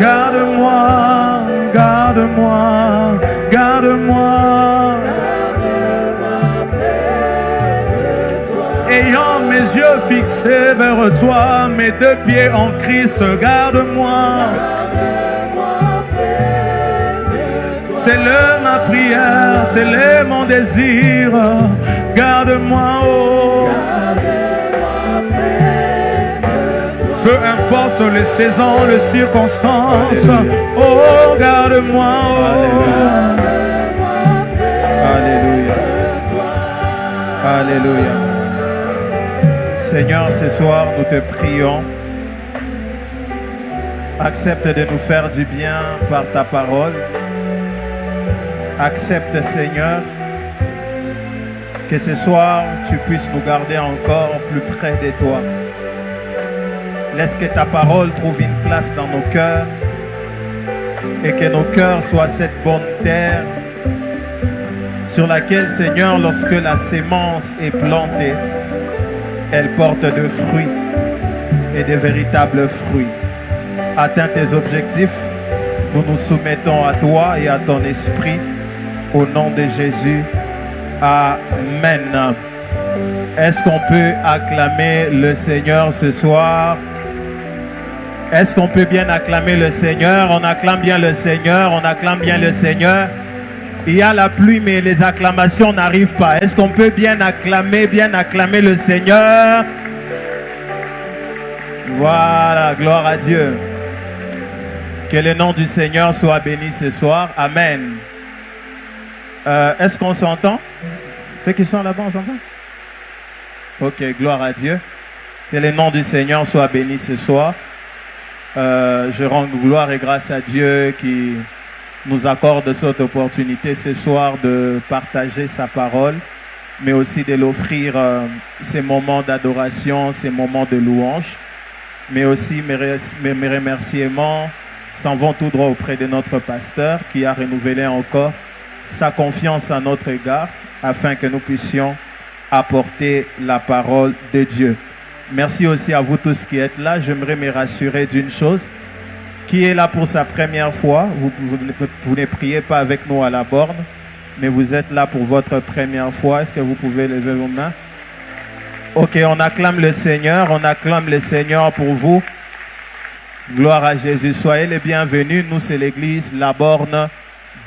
Garde-moi, garde-moi, garde-moi. Ayant mes yeux fixés vers toi, mes deux pieds en Christ, garde-moi. C'est ma prière, c'est mon désir. Garde-moi, oh. Peu importe les saisons, les circonstances. Oh, garde-moi, oh. Alléluia. Alléluia. Seigneur, ce soir, nous te prions. Accepte de nous faire du bien par ta parole. Accepte, Seigneur, que ce soir, tu puisses nous garder encore plus près de toi. Laisse que ta parole trouve une place dans nos cœurs et que nos cœurs soient cette bonne terre sur laquelle, Seigneur, lorsque la sémence est plantée, elle porte de fruits et de véritables fruits. Atteins tes objectifs, nous nous soumettons à toi et à ton esprit. Au nom de Jésus, Amen. Est-ce qu'on peut acclamer le Seigneur ce soir? Est-ce qu'on peut bien acclamer le Seigneur? On acclame bien le Seigneur, on acclame bien le Seigneur. Il y a la pluie, mais les acclamations n'arrivent pas. Est-ce qu'on peut bien acclamer le Seigneur? Voilà, gloire à Dieu. Que le nom du Seigneur soit béni ce soir. Amen. Est-ce qu'on s'entend? Ceux qui sont là-bas, on s'entend? Ok, gloire à Dieu. Que le nom du Seigneur soit béni ce soir. Je rends gloire et grâce à Dieu qui nous accorde cette opportunité ce soir de partager sa parole, mais aussi de l'offrir ces moments d'adoration, ces moments de louange. Mais aussi mes remerciements s'en vont tout droit auprès de notre pasteur qui a renouvelé encore sa confiance à notre égard afin que nous puissions apporter la parole de Dieu. Merci aussi à vous tous qui êtes là. J'aimerais me rassurer d'une chose. Qui est là pour sa première fois? Vous ne priez pas avec nous à la borne, mais vous êtes là pour votre première fois. Est-ce que vous pouvez lever vos mains? Ok, on acclame le Seigneur. On acclame le Seigneur pour vous. Gloire à Jésus. Soyez les bienvenus. Nous, c'est l'église La Borne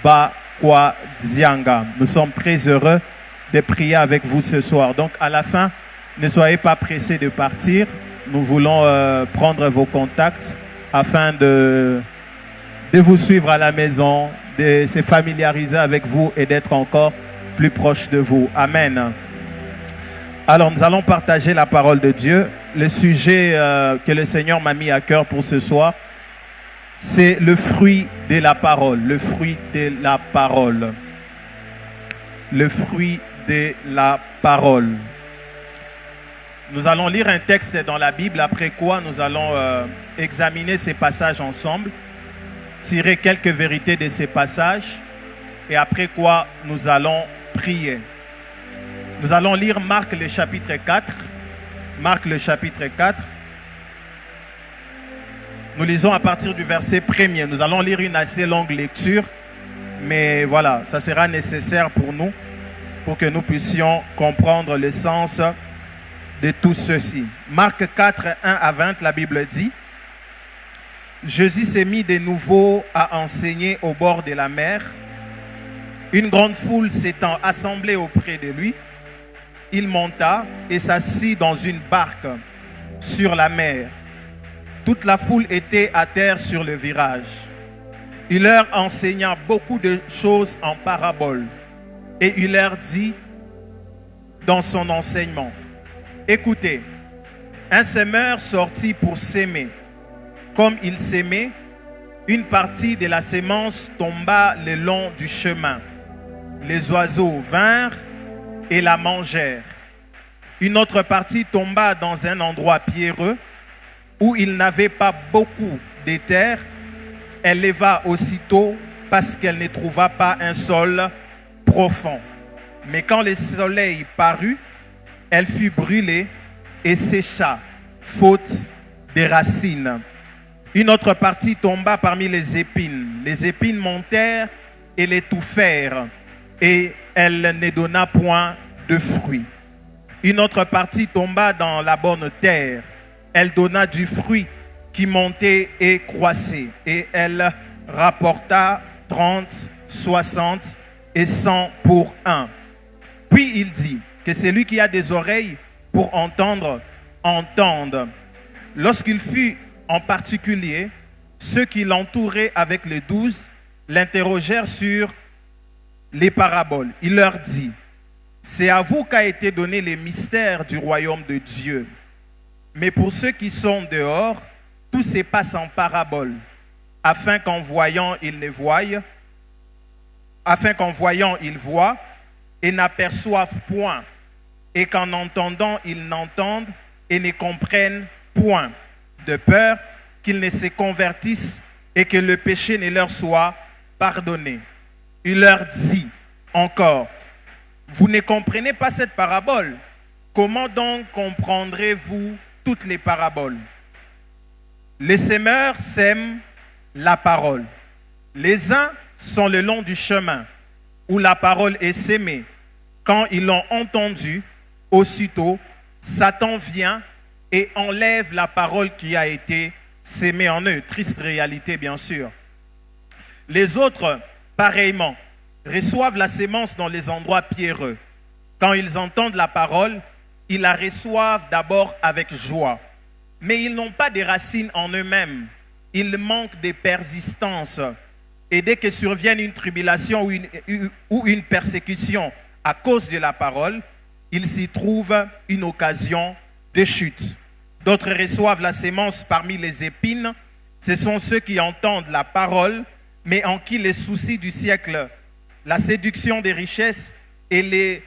Bakwa-Dzianga. Nous sommes très heureux de prier avec vous ce soir. Donc, à la fin, ne soyez pas pressés de partir. Nous voulons prendre vos contacts afin de vous suivre à la maison, de se familiariser avec vous et d'être encore plus proche de vous. Amen. Alors, nous allons partager la parole de Dieu. Le sujet que le Seigneur m'a mis à cœur pour ce soir, c'est le fruit de la parole. Le fruit de la parole. Le fruit de la parole. Nous allons lire un texte dans la Bible, après quoi nous allons examiner ces passages ensemble, tirer quelques vérités de ces passages, et après quoi nous allons prier. Nous allons lire Marc le chapitre 4. Marc le chapitre 4. Nous lisons à partir du verset 1er. Nous allons lire une assez longue lecture, mais voilà, ça sera nécessaire pour nous, pour que nous puissions comprendre le sens de tout ceci. Marc 4, 1 à 20, la Bible dit: Jésus s'est mis de nouveau à enseigner au bord de la mer. Une grande foule s'étant assemblée auprès de lui, il monta et s'assit dans une barque sur la mer. Toute la foule était à terre sur le virage. Il leur enseigna beaucoup de choses en paraboles. Et il leur dit dans son enseignement: Écoutez, un semeur sortit pour s'aimer. Comme il s'aimait, une partie de la sémence tomba le long du chemin. Les oiseaux vinrent et la mangèrent. Une autre partie tomba dans un endroit pierreux où il n'avait pas beaucoup de terre. Elle leva aussitôt parce qu'elle ne trouva pas un sol profond. Mais quand le soleil parut, elle fut brûlée et sécha, faute des racines. Une autre partie tomba parmi les épines. Les épines montèrent et l'étouffèrent, et elle ne donna point de fruit. Une autre partie tomba dans la bonne terre. Elle donna du fruit qui montait et croissait, et elle rapporta 30, 60 et 100 pour un. Puis il dit que celui qui a des oreilles pour entendre, entende. Lorsqu'il fut en particulier, ceux qui l'entouraient avec les 12 l'interrogèrent sur les paraboles. Il leur dit, c'est à vous qu'a été donné les mystères du royaume de Dieu. Mais pour ceux qui sont dehors, tout se passe en paraboles, afin qu'en voyant, ils ne voient, afin qu'en voyant, ils voient et n'aperçoivent point, et qu'en entendant, ils n'entendent et ne comprennent point, de peur qu'ils ne se convertissent et que le péché ne leur soit pardonné. Il leur dit encore, vous ne comprenez pas cette parabole, comment donc comprendrez-vous toutes les paraboles? Les semeurs sèment la parole. Les uns sont le long du chemin où la parole est sémée. Quand ils l'ont entendue, aussitôt, Satan vient et enlève la parole qui a été sémée en eux. Triste réalité, bien sûr. Les autres, pareillement, reçoivent la sémence dans les endroits pierreux. Quand ils entendent la parole, ils la reçoivent d'abord avec joie. Mais ils n'ont pas de racines en eux-mêmes. Ils manquent de persistance. Et dès que survienne une tribulation ou une persécution à cause de la parole, il s'y trouve une occasion de chute. D'autres reçoivent la sémence parmi les épines. Ce sont ceux qui entendent la parole, mais en qui les soucis du siècle, la séduction des richesses et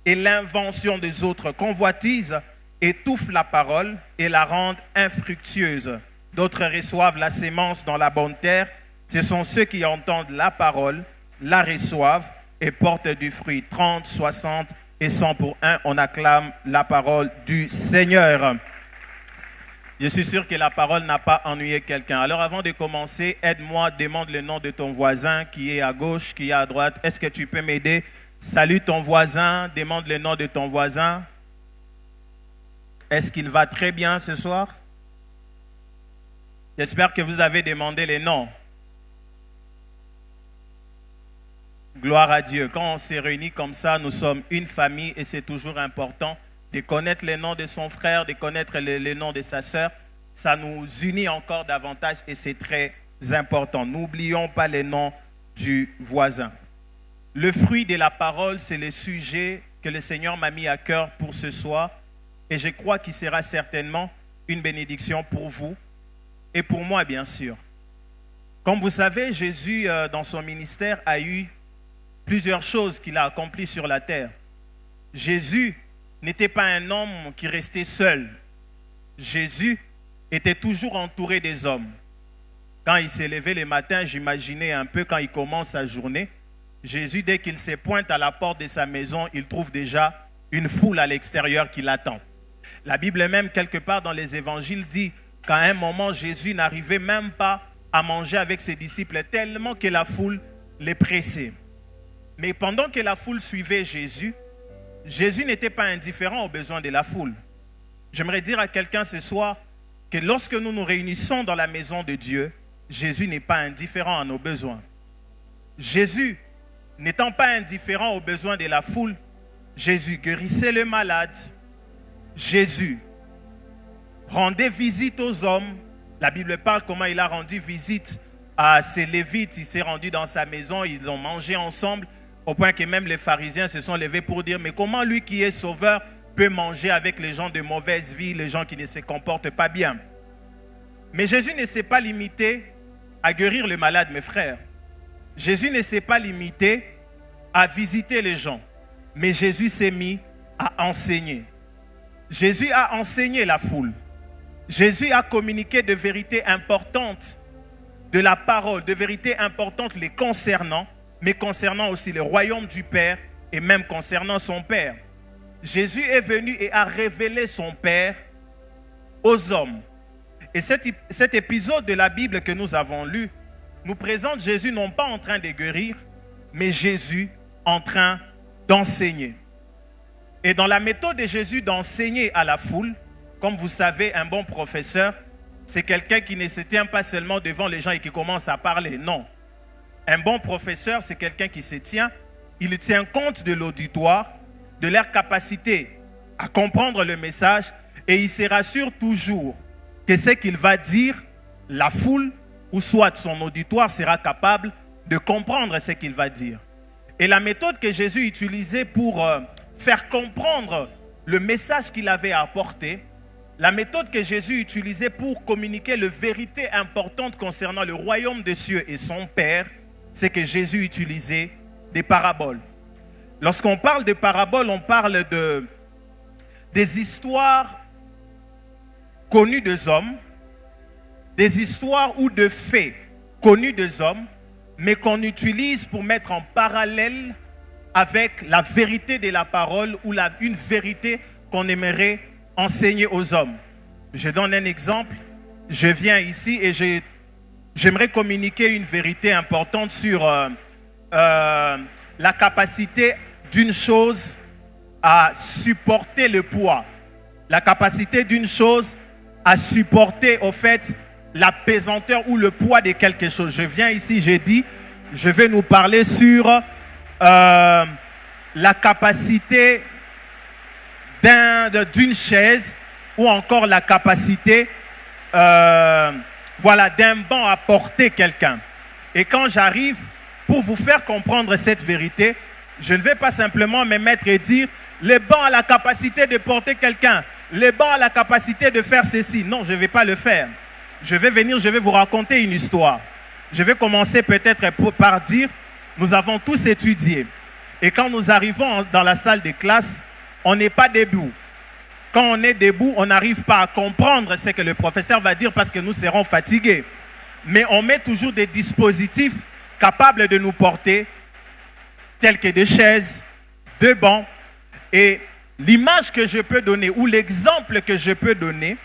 l'invention des autres convoitises étouffent la parole et la rendent infructueuse. D'autres reçoivent la sémence dans la bonne terre. Ce sont ceux qui entendent la parole, la reçoivent et portent du fruit. 30, 60 et 100 pour un. On acclame la parole du Seigneur. Je suis sûr que la parole n'a pas ennuyé quelqu'un. Alors avant de commencer, aide-moi, demande le nom de ton voisin qui est à gauche, qui est à droite. Est-ce que tu peux m'aider? Salue ton voisin, demande le nom de ton voisin. Est-ce qu'il va très bien ce soir? J'espère que vous avez demandé les noms. Gloire à Dieu. Quand on s'est réunis comme ça, nous sommes une famille et c'est toujours important de connaître les noms de son frère, de connaître les noms de sa sœur. Ça nous unit encore davantage et c'est très important. N'oublions pas les noms du voisin. Le fruit de la parole, c'est le sujet que le Seigneur m'a mis à cœur pour ce soir. Et je crois qu'il sera certainement une bénédiction pour vous et pour moi, bien sûr. Comme vous savez, Jésus, dans son ministère, a eu plusieurs choses qu'il a accomplies sur la terre. Jésus n'était pas un homme qui restait seul. Jésus était toujours entouré des hommes. Quand il s'est levé le matin, j'imaginais un peu quand il commence sa journée, Jésus, dès qu'il se pointe à la porte de sa maison, il trouve déjà une foule à l'extérieur qui l'attend. La Bible même, quelque part dans les évangiles, dit qu'à un moment, Jésus n'arrivait même pas à manger avec ses disciples tellement que la foule les pressait. Mais pendant que la foule suivait Jésus, Jésus n'était pas indifférent aux besoins de la foule. J'aimerais dire à quelqu'un ce soir que lorsque nous nous réunissons dans la maison de Dieu, Jésus n'est pas indifférent à nos besoins. Jésus, n'étant pas indifférent aux besoins de la foule, Jésus guérissait les malades. Jésus rendait visite aux hommes. La Bible parle comment il a rendu visite à ces Lévites. Il s'est rendu dans sa maison, ils ont mangé ensemble, au point que même les pharisiens se sont levés pour dire, mais comment lui qui est sauveur peut manger avec les gens de mauvaise vie, les gens qui ne se comportent pas bien? Mais Jésus ne s'est pas limité à guérir les malades, mes frères. Jésus ne s'est pas limité à visiter les gens, mais Jésus s'est mis à enseigner. Jésus a enseigné la foule. Jésus a communiqué de vérités importantes de la parole, de vérités importantes les concernant, mais concernant aussi le royaume du Père et même concernant son Père. Jésus est venu et a révélé son Père aux hommes. Et cet épisode de la Bible que nous avons lu nous présente Jésus non pas en train de guérir, mais Jésus en train d'enseigner. Et dans la méthode de Jésus d'enseigner à la foule, comme vous savez, un bon professeur, c'est quelqu'un qui ne se tient pas seulement devant les gens et qui commence à parler. Non. Un bon professeur, c'est quelqu'un qui se tient, il tient compte de l'auditoire, de leur capacité à comprendre le message et il se rassure toujours que ce qu'il va dire, la foule ou soit son auditoire sera capable de comprendre ce qu'il va dire. Et la méthode que Jésus utilisait pour faire comprendre le message qu'il avait à apporter, la méthode que Jésus utilisait pour communiquer les vérités importantes concernant le royaume des cieux et son Père, c'est que Jésus utilisait des paraboles. Lorsqu'on parle de paraboles, on parle des histoires connues des hommes, des histoires ou de faits connus des hommes, mais qu'on utilise pour mettre en parallèle avec la vérité de la parole ou une vérité qu'on aimerait enseigner aux hommes. Je donne un exemple. Je viens ici et j'aimerais communiquer une vérité importante sur la capacité d'une chose à supporter le poids. La capacité d'une chose à supporter, au fait, la pesanteur ou le poids de quelque chose. Je viens ici, j'ai dit, je vais nous parler sur la capacité d'une chaise ou encore la capacité d'un banc à porter quelqu'un. Et quand j'arrive, pour vous faire comprendre cette vérité, je ne vais pas simplement me mettre et dire les bancs a la capacité de porter quelqu'un, les bancs a la capacité de faire ceci. Non, je ne vais pas le faire. Je vais venir, je vais vous raconter une histoire. Je vais commencer peut-être par dire, nous avons tous étudié. Et quand nous arrivons dans la salle de classe, on n'est pas debout. Quand on est debout, on n'arrive pas à comprendre ce que le professeur va dire parce que nous serons fatigués. Mais on met toujours des dispositifs capables de nous porter, tels que des chaises, des bancs. Et l'image que je peux donner ou l'exemple que je peux donner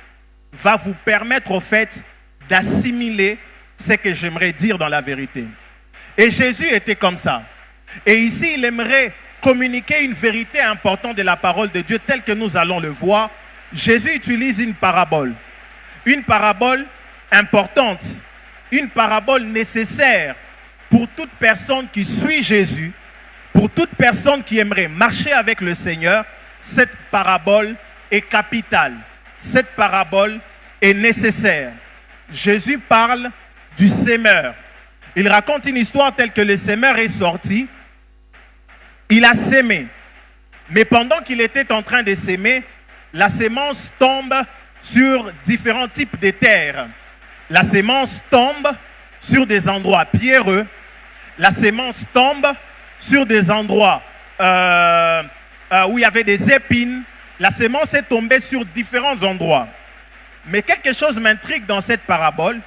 va vous permettre au fait d'assimiler ce que j'aimerais dire dans la vérité. Et Jésus était comme ça. Et ici, il aimerait communiquer une vérité importante de la parole de Dieu telle que nous allons le voir. Jésus utilise une parabole importante, une parabole nécessaire pour toute personne qui suit Jésus, pour toute personne qui aimerait marcher avec le Seigneur. Cette parabole est capitale. Cette parabole est nécessaire. Jésus parle du semeur. Il raconte une histoire telle que le semeur est sorti. Il a sémé. Mais pendant qu'il était en train de sémer, la sémence tombe sur différents types de terres. La sémence tombe sur des endroits pierreux. La sémence tombe sur des endroits où il y avait des épines. La sémence est tombée sur différents endroits. Mais quelque chose m'intrigue dans cette parabole,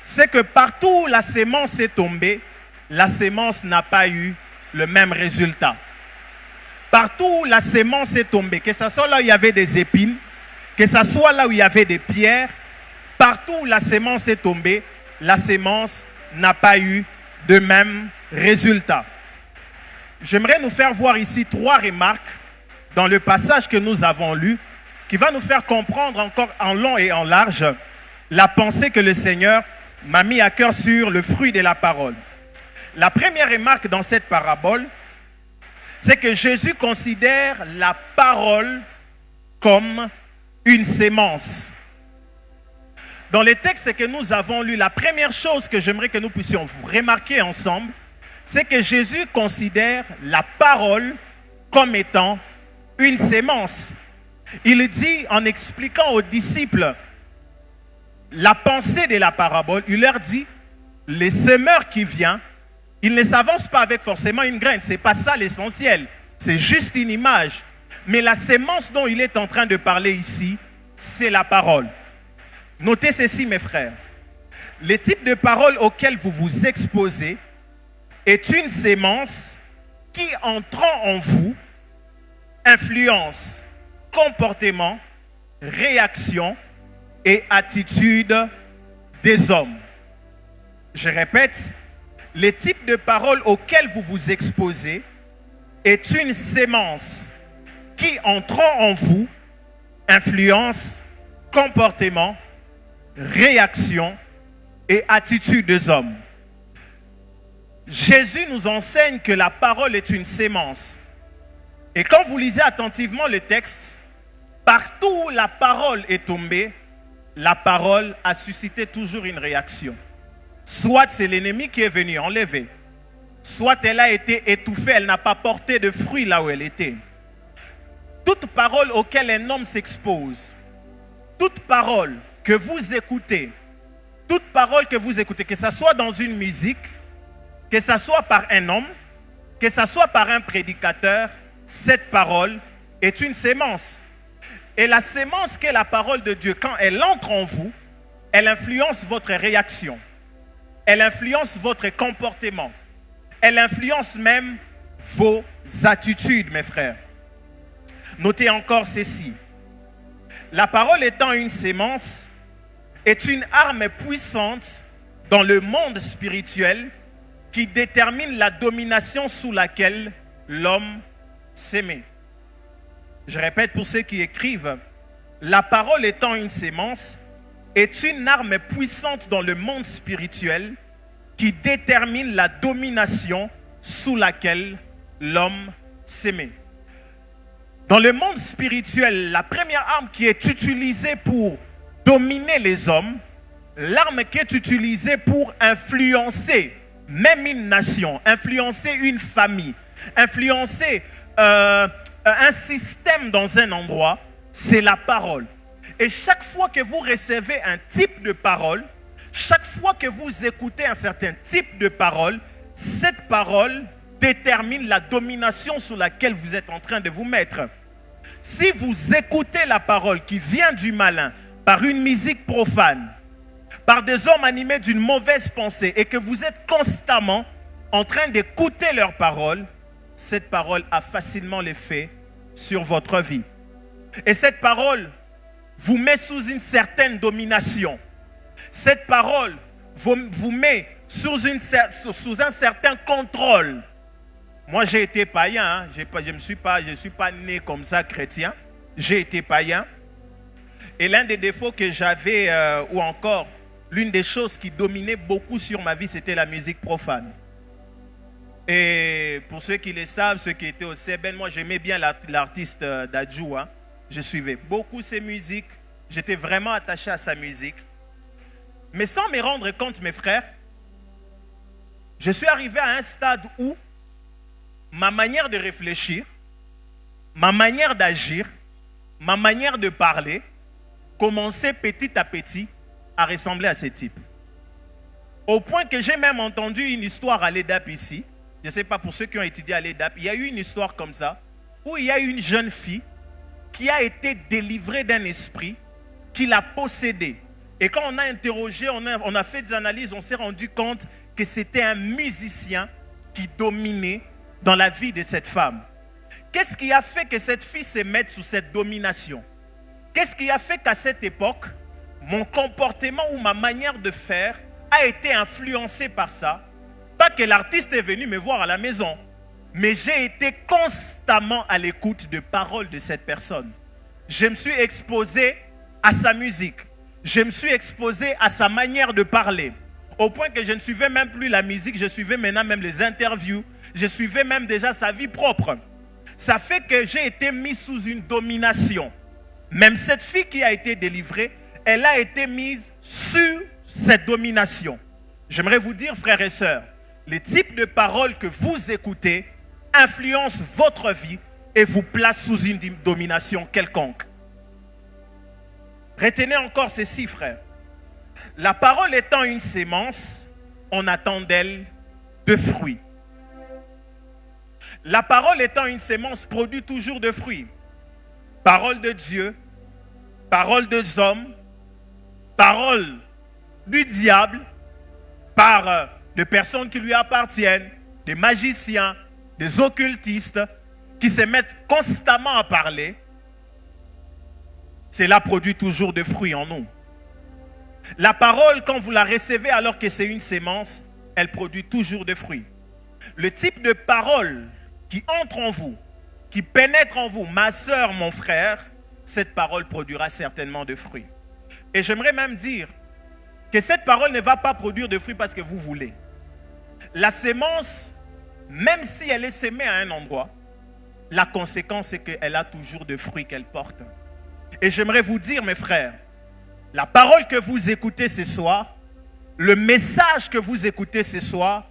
c'est que partout où la sémence est tombée, la sémence n'a pas eu le même résultat. Partout où la sémence est tombée, que ce soit là où il y avait des épines, que ce soit là où il y avait des pierres, partout où la sémence est tombée, la sémence n'a pas eu de même résultat. J'aimerais nous faire voir ici 3 remarques dans le passage que nous avons lu, qui va nous faire comprendre encore en long et en large la pensée que le Seigneur m'a mis à cœur sur le fruit de la parole. La première remarque dans cette parabole, c'est que Jésus considère la parole comme une sémence. Dans les textes que nous avons lus, la première chose que j'aimerais que nous puissions remarquer ensemble, c'est que Jésus considère la parole comme étant une sémence. Il dit, en expliquant aux disciples la pensée de la parabole, il leur dit, les semeurs qui viennent, ils ne s'avancent pas avec forcément une graine. Ce n'est pas ça l'essentiel. C'est juste une image. Mais la sémence dont il est en train de parler ici, c'est la parole. Notez ceci, mes frères. Le type de parole auquel vous vous exposez est une sémence qui, entrant en vous, influence comportement, réaction et attitudes des hommes. Je répète, les types de paroles auxquelles vous vous exposez est une sémence qui, entrant en vous, influence comportement, réaction et attitude des hommes. Jésus nous enseigne que la parole est une sémence. Et quand vous lisez attentivement le texte, partout où la parole est tombée, la parole a suscité toujours une réaction. Soit c'est l'ennemi qui est venu enlever, soit elle a été étouffée, elle n'a pas porté de fruits là où elle était. Toute parole auquel un homme s'expose, toute parole que vous écoutez, que ce soit dans une musique, que ce soit par un homme, que ce soit par un prédicateur, cette parole est une sémence. Et la sémence qu'est la parole de Dieu, quand elle entre en vous, elle influence votre réaction. Elle influence votre comportement. Elle influence même vos attitudes, mes frères. Notez encore ceci. La parole étant une sémence, est une arme puissante dans le monde spirituel qui détermine la domination sous laquelle l'homme se met. Je répète pour ceux qui écrivent, la parole étant une sémence, est une arme puissante dans le monde spirituel qui détermine la domination sous laquelle l'homme se met. Dans le monde spirituel, la première arme qui est utilisée pour dominer les hommes, l'arme qui est utilisée pour influencer même une nation, influencer une famille, influencer un système dans un endroit, c'est la parole. Et chaque fois que vous recevez un type de parole, chaque fois que vous écoutez un certain type de parole, cette parole détermine la domination sur laquelle vous êtes en train de vous mettre. Si vous écoutez la parole qui vient du malin par une musique profane, par des hommes animés d'une mauvaise pensée et que vous êtes constamment en train d'écouter leurs paroles, cette parole a facilement l'effet sur votre vie. Et cette parole vous met sous une certaine domination. Cette parole vous met sous un certain contrôle. Moi, j'ai été païen. Hein. Je ne suis pas né comme ça chrétien. J'ai été païen. Et l'un des défauts que j'avais, ou encore l'une des choses qui dominait beaucoup sur ma vie, c'était la musique profane. Et pour ceux qui le savent, ceux qui étaient au CBN, moi j'aimais bien l'artiste Dadju. Hein. Je suivais beaucoup ses musiques. J'étais vraiment attaché à sa musique. Mais sans me rendre compte, mes frères, je suis arrivé à un stade où ma manière de réfléchir, ma manière d'agir, ma manière de parler commençait petit à petit à ressembler à ce type. Au point que j'ai même entendu une histoire à l'EDAP ici. Je ne sais pas pour ceux qui ont étudié à l'EDAP, il y a eu une histoire comme ça, où il y a une jeune fille qui a été délivrée d'un esprit qui l'a possédée. Et quand on a interrogé, on a fait des analyses, on s'est rendu compte que c'était un musicien qui dominait dans la vie de cette femme. Qu'est-ce qui a fait que cette fille se mette sous cette domination? Qu'est-ce qui a fait qu'à cette époque, mon comportement ou ma manière de faire a été influencé par ça? Pas que l'artiste est venu me voir à la maison, mais j'ai été constamment à l'écoute de paroles de cette personne. Je me suis exposé à sa musique. Je me suis exposé à sa manière de parler. Au point que je ne suivais même plus la musique, je suivais maintenant même les interviews. Je suivais même déjà sa vie propre. Ça fait que j'ai été mis sous une domination. Même cette fille qui a été délivrée, elle a été mise sur cette domination. J'aimerais vous dire, frères et sœurs, les types de paroles que vous écoutez influencent votre vie et vous placent sous une domination quelconque. Retenez encore ceci, frères. La parole étant une sémence, on attend d'elle de fruits. La parole étant une sémence produit toujours de fruits. Parole de Dieu, parole des hommes, parole du diable, par de personnes qui lui appartiennent, des magiciens, des occultistes, qui se mettent constamment à parler. Cela produit toujours des fruits en nous. La parole, quand vous la recevez alors que c'est une sémence, elle produit toujours des fruits. Le type de parole qui entre en vous, qui pénètre en vous, ma soeur, mon frère, cette parole produira certainement de fruits. Et j'aimerais même dire que cette parole ne va pas produire de fruits parce que vous voulez. La sémence, même si elle est sémée à un endroit, la conséquence c'est qu'elle a toujours de fruits qu'elle porte. Et j'aimerais vous dire, mes frères, la parole que vous écoutez ce soir, le message que vous écoutez ce soir,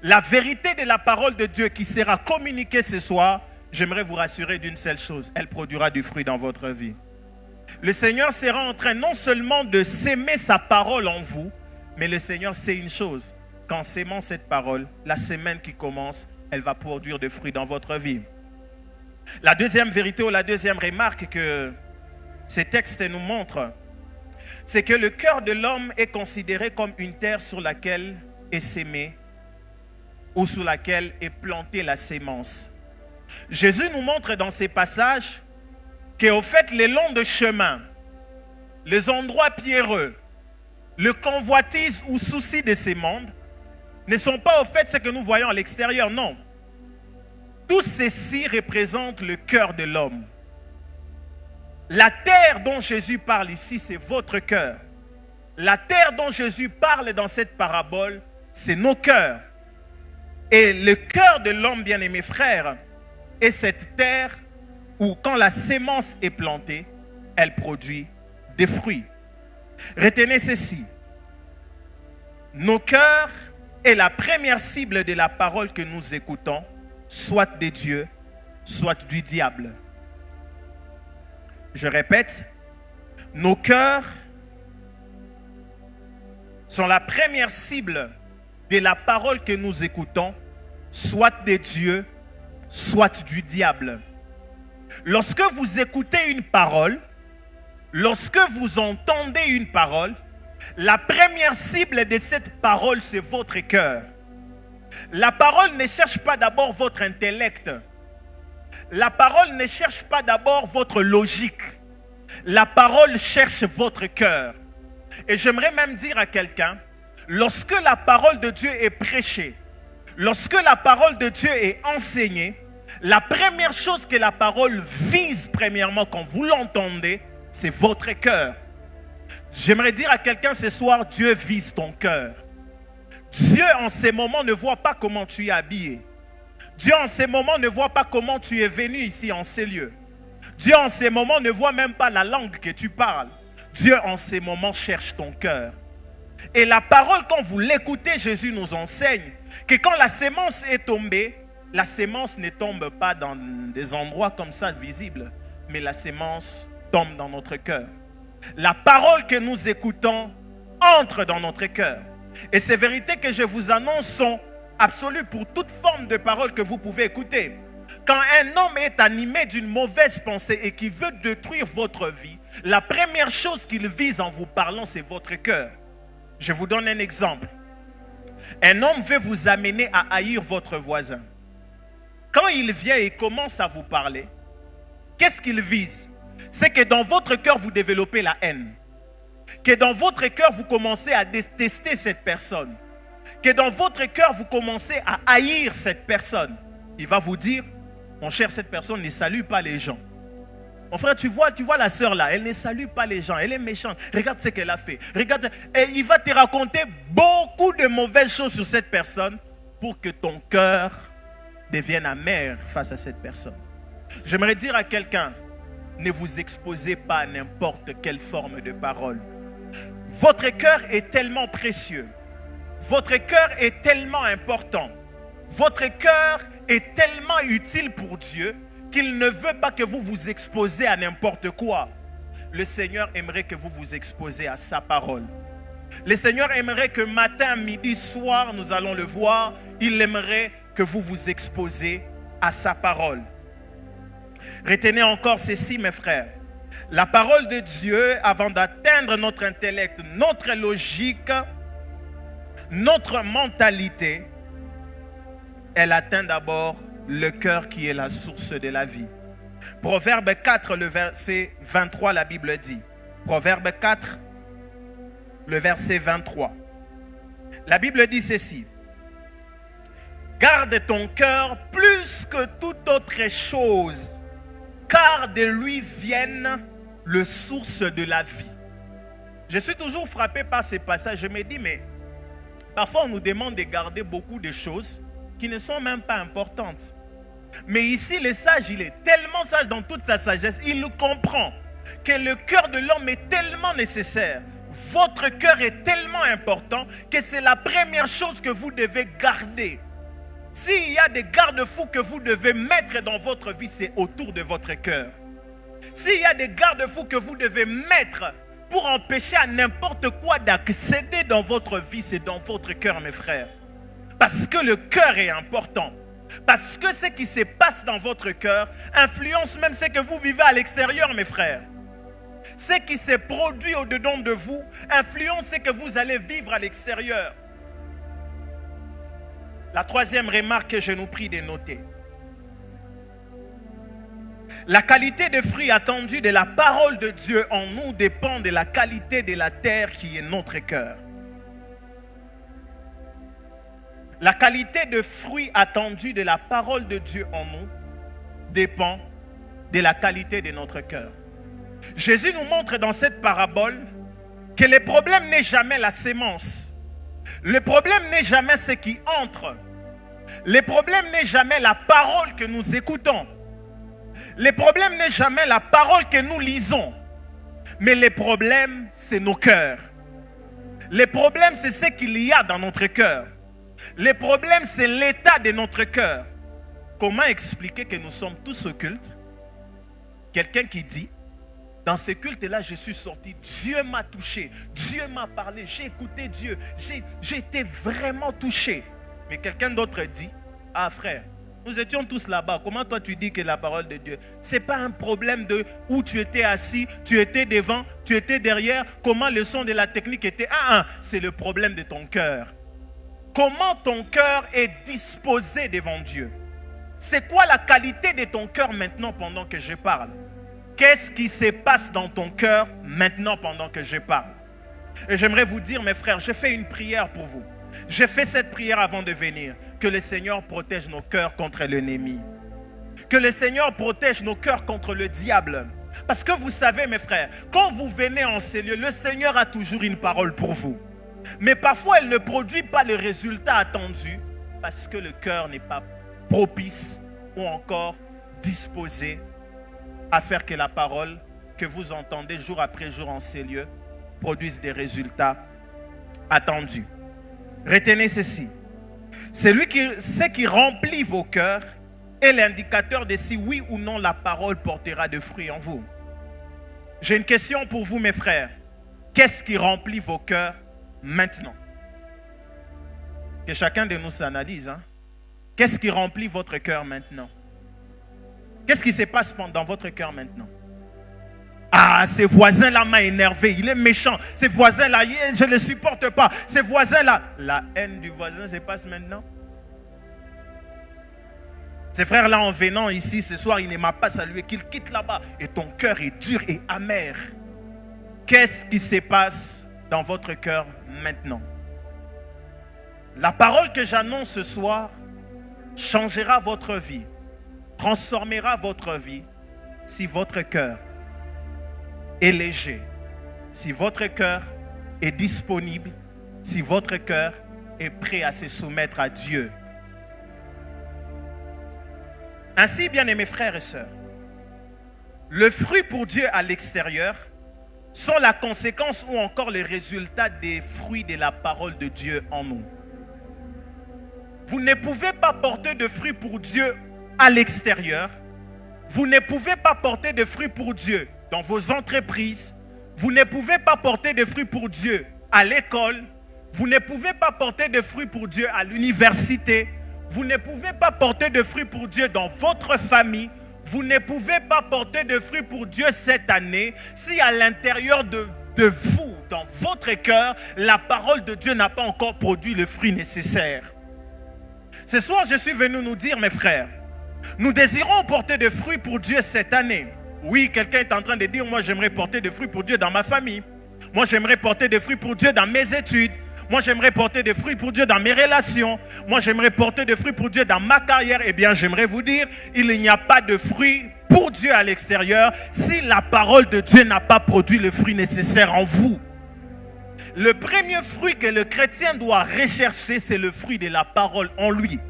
la vérité de la parole de Dieu qui sera communiquée ce soir, j'aimerais vous rassurer d'une seule chose, elle produira du fruit dans votre vie. Le Seigneur sera en train non seulement de s'aimer sa parole en vous, mais le Seigneur sait une chose, qu'en s'aimant cette parole, la semaine qui commence, elle va produire des fruits dans votre vie. La deuxième vérité ou la deuxième remarque que ces textes nous montrent, c'est que le cœur de l'homme est considéré comme une terre sur laquelle est sémée ou sur laquelle est plantée la sémence. Jésus nous montre dans ces passages qu'au fait, les longs de chemin, les endroits pierreux, le convoitise ou souci de ces mondes ne sont pas au fait ce que nous voyons à l'extérieur, non. Tout ceci représente le cœur de l'homme. La terre dont Jésus parle ici, c'est votre cœur. La terre dont Jésus parle dans cette parabole, c'est nos cœurs. Et le cœur de l'homme, bien-aimé frère, est cette terre où quand la sémence est plantée, elle produit des fruits. Retenez ceci. Nos cœurs est la première cible de la parole que nous écoutons, soit de Dieu, soit du diable. Je répète, nos cœurs sont la première cible de la parole que nous écoutons, soit de Dieu, soit du diable. Lorsque vous écoutez une parole, lorsque vous entendez une parole, la première cible de cette parole, c'est votre cœur. La parole ne cherche pas d'abord votre intellect. La parole ne cherche pas d'abord votre logique. La parole cherche votre cœur. Et j'aimerais même dire à quelqu'un, lorsque la parole de Dieu est prêchée, lorsque la parole de Dieu est enseignée, la première chose que la parole vise premièrement quand vous l'entendez, c'est votre cœur. J'aimerais dire à quelqu'un ce soir, Dieu vise ton cœur. Dieu en ces moments ne voit pas comment tu es habillé. Dieu en ces moments ne voit pas comment tu es venu ici en ces lieux. Dieu en ces moments ne voit même pas la langue que tu parles. Dieu en ces moments cherche ton cœur. Et la parole, quand vous l'écoutez, Jésus nous enseigne que quand la sémence est tombée, la sémence ne tombe pas dans des endroits comme ça visibles, mais la sémence tombe dans notre cœur. La parole que nous écoutons entre dans notre cœur. Et ces vérités que je vous annonce sont absolues pour toute forme de parole que vous pouvez écouter. Quand un homme est animé d'une mauvaise pensée et qui veut détruire votre vie, la première chose qu'il vise en vous parlant, c'est votre cœur. Je vous donne un exemple. Un homme veut vous amener à haïr votre voisin. Quand il vient et commence à vous parler, qu'est-ce qu'il vise? C'est que dans votre cœur, vous développez la haine. Que dans votre cœur, vous commencez à détester cette personne. Que dans votre cœur, vous commencez à haïr cette personne. Il va vous dire, mon cher, cette personne ne salue pas les gens. Mon frère, tu vois la sœur là, elle ne salue pas les gens, elle est méchante. Regarde ce qu'elle a fait. Regarde, et il va te raconter beaucoup de mauvaises choses sur cette personne pour que ton cœur devienne amer face à cette personne. J'aimerais dire à quelqu'un, ne vous exposez pas à n'importe quelle forme de parole. Votre cœur est tellement précieux. Votre cœur est tellement important. Votre cœur est tellement utile pour Dieu qu'il ne veut pas que vous vous exposez à n'importe quoi. Le Seigneur aimerait que vous vous exposez à sa parole. Le Seigneur aimerait que matin, midi, soir, nous allons le voir, il aimerait que vous vous exposez à sa parole. Retenez encore ceci, mes frères. La parole de Dieu, avant d'atteindre notre intellect, notre logique, notre mentalité, elle atteint d'abord le cœur qui est la source de la vie. Proverbe 4, le verset 23, la Bible dit. Proverbe 4, le verset 23. La Bible dit ceci. Garde ton cœur plus que toute autre chose, car de lui viennent les sources de la vie. Je suis toujours frappé par ces passages. Je me dis, mais parfois on nous demande de garder beaucoup de choses qui ne sont même pas importantes. Mais ici, le sage, il est tellement sage dans toute sa sagesse, il comprend que le cœur de l'homme est tellement nécessaire. Votre cœur est tellement important que c'est la première chose que vous devez garder. S'il y a des garde-fous que vous devez mettre dans votre vie, c'est autour de votre cœur. S'il y a des garde-fous que vous devez mettre pour empêcher à n'importe quoi d'accéder dans votre vie, c'est dans votre cœur, mes frères. Parce que le cœur est important. Parce que ce qui se passe dans votre cœur influence même ce que vous vivez à l'extérieur, mes frères. Ce qui se produit au-dedans de vous influence ce que vous allez vivre à l'extérieur. La troisième remarque que je nous prie de noter. La qualité des fruits attendus de la parole de Dieu en nous dépend de la qualité de la terre qui est notre cœur. La qualité de fruits attendus de la parole de Dieu en nous dépend de la qualité de notre cœur. Jésus nous montre dans cette parabole que le problème n'est jamais la sémence. Le problème n'est jamais ce qui entre. Le problème n'est jamais la parole que nous écoutons. Le problème n'est jamais la parole que nous lisons. Mais le problème, c'est nos cœurs. Le problème, c'est ce qu'il y a dans notre cœur. Le problème, c'est l'état de notre cœur. Comment expliquer que nous sommes tous au culte? Quelqu'un qui dit, dans ce culte-là, je suis sorti, Dieu m'a touché, Dieu m'a parlé, j'ai écouté Dieu, j'ai été vraiment touché. Mais quelqu'un d'autre dit, ah frère, nous étions tous là-bas, comment toi tu dis que la parole de Dieu? Ce n'est pas un problème de où tu étais assis, tu étais devant, tu étais derrière, comment le son de la technique était. C'est le problème de ton cœur. Comment ton cœur est disposé devant Dieu? C'est quoi la qualité de ton cœur maintenant pendant que je parle? Qu'est-ce qui se passe dans ton cœur maintenant pendant que je parle? Et j'aimerais vous dire, mes frères, je fais une prière pour vous. J'ai fait cette prière avant de venir. Que le Seigneur protège nos cœurs contre l'ennemi. Que le Seigneur protège nos cœurs contre le diable. Parce que vous savez, mes frères, quand vous venez en ces lieux, le Seigneur a toujours une parole pour vous. Mais parfois, elle ne produit pas le résultat attendu parce que le cœur n'est pas propice ou encore disposé à faire que la parole que vous entendez jour après jour en ces lieux produise des résultats attendus. Retenez ceci. Ce qui remplit vos cœurs est l'indicateur de si oui ou non la parole portera de fruits en vous. J'ai une question pour vous, mes frères. Qu'est-ce qui remplit vos cœurs maintenant? Que chacun de nous s'analyse. Qu'est-ce qui remplit votre cœur maintenant? Qu'est-ce qui se passe dans votre cœur maintenant? Ah, ce voisin-là m'a énervé, il est méchant. Ce voisin-là, je ne le supporte pas. Ce voisin-là, la haine du voisin se passe maintenant. Ces frères-là, en venant ici ce soir, il ne m'a pas salué, qu'il quitte là-bas. Et ton cœur est dur et amer. Qu'est-ce qui se passe dans votre cœur maintenant? La parole que j'annonce ce soir changera votre vie, transformera votre vie si votre cœur est léger, si votre cœur est disponible, si votre cœur est prêt à se soumettre à Dieu. Ainsi, bien-aimés frères et sœurs, le fruit pour Dieu à l'extérieur sont la conséquence ou encore le résultat des fruits de la parole de Dieu en nous. Vous ne pouvez pas porter de fruits pour Dieu à l'extérieur. Vous ne pouvez pas porter de fruits pour Dieu dans vos entreprises. Vous ne pouvez pas porter de fruits pour Dieu à l'école. Vous ne pouvez pas porter de fruits pour Dieu à l'université. Vous ne pouvez pas porter de fruits pour Dieu dans votre famille. Vous ne pouvez pas porter de fruits pour Dieu cette année si à l'intérieur de vous, dans votre cœur, la parole de Dieu n'a pas encore produit le fruit nécessaire. Ce soir, je suis venu nous dire, mes frères, nous désirons porter des fruits pour Dieu cette année. Oui, quelqu'un est en train de dire, moi j'aimerais porter des fruits pour Dieu dans ma famille. Moi, j'aimerais porter des fruits pour Dieu dans mes études. Moi, j'aimerais porter des fruits pour Dieu dans mes relations. Moi, j'aimerais porter des fruits pour Dieu dans ma carrière. Eh bien, j'aimerais vous dire, il n'y a pas de fruits pour Dieu à l'extérieur si la parole de Dieu n'a pas produit le fruit nécessaire en vous. Le premier fruit que le chrétien doit rechercher, c'est le fruit de la parole en lui.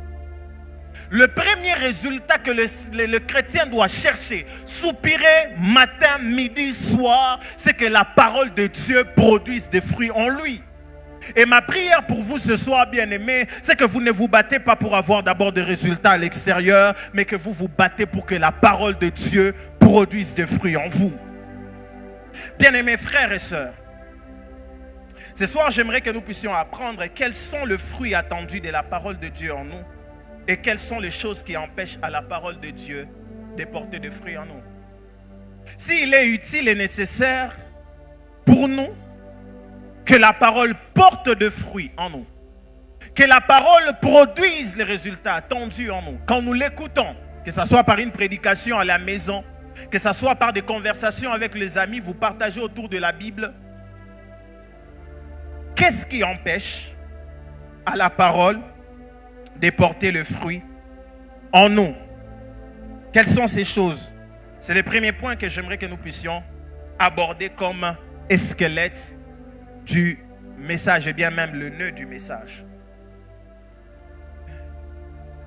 Le premier résultat que le chrétien doit chercher, soupirer matin, midi, soir, c'est que la parole de Dieu produise des fruits en lui. Et ma prière pour vous ce soir, bien-aimés, c'est que vous ne vous battez pas pour avoir d'abord des résultats à l'extérieur, mais que vous vous battez pour que la parole de Dieu produise des fruits en vous. Bien-aimés frères et sœurs, ce soir, j'aimerais que nous puissions apprendre quels sont les fruits attendus de la parole de Dieu en nous et quelles sont les choses qui empêchent à la parole de Dieu de porter des fruits en nous. S'il est utile et nécessaire pour nous que la parole porte de fruits en nous, que la parole produise les résultats attendus en nous, quand nous l'écoutons, que ce soit par une prédication à la maison, que ce soit par des conversations avec les amis, vous partagez autour de la Bible. Qu'est-ce qui empêche à la parole de porter le fruit en nous? Quelles sont ces choses? C'est le premier point que j'aimerais que nous puissions aborder comme squelette du message, et bien même le nœud du message.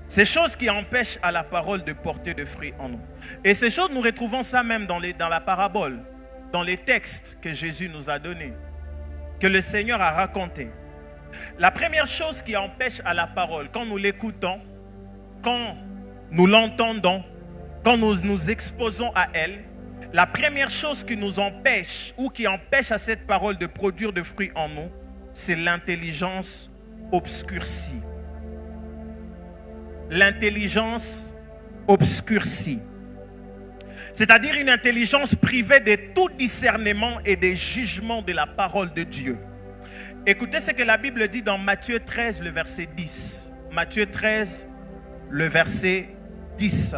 Ces choses qui empêchent à la parole de porter de fruits en nous. Et ces choses, nous retrouvons ça même dans la parabole, dans les textes que Jésus nous a donnés, que le Seigneur a raconté. La première chose qui empêche à la parole, quand nous l'écoutons, quand nous l'entendons, quand nous nous exposons à elle, la première chose qui nous empêche ou qui empêche à cette parole de produire de fruits en nous, c'est l'intelligence obscurcie. L'intelligence obscurcie. C'est-à-dire une intelligence privée de tout discernement et des jugements de la parole de Dieu. Écoutez ce que la Bible dit dans Matthieu 13, le verset 10. Matthieu 13, le verset 10.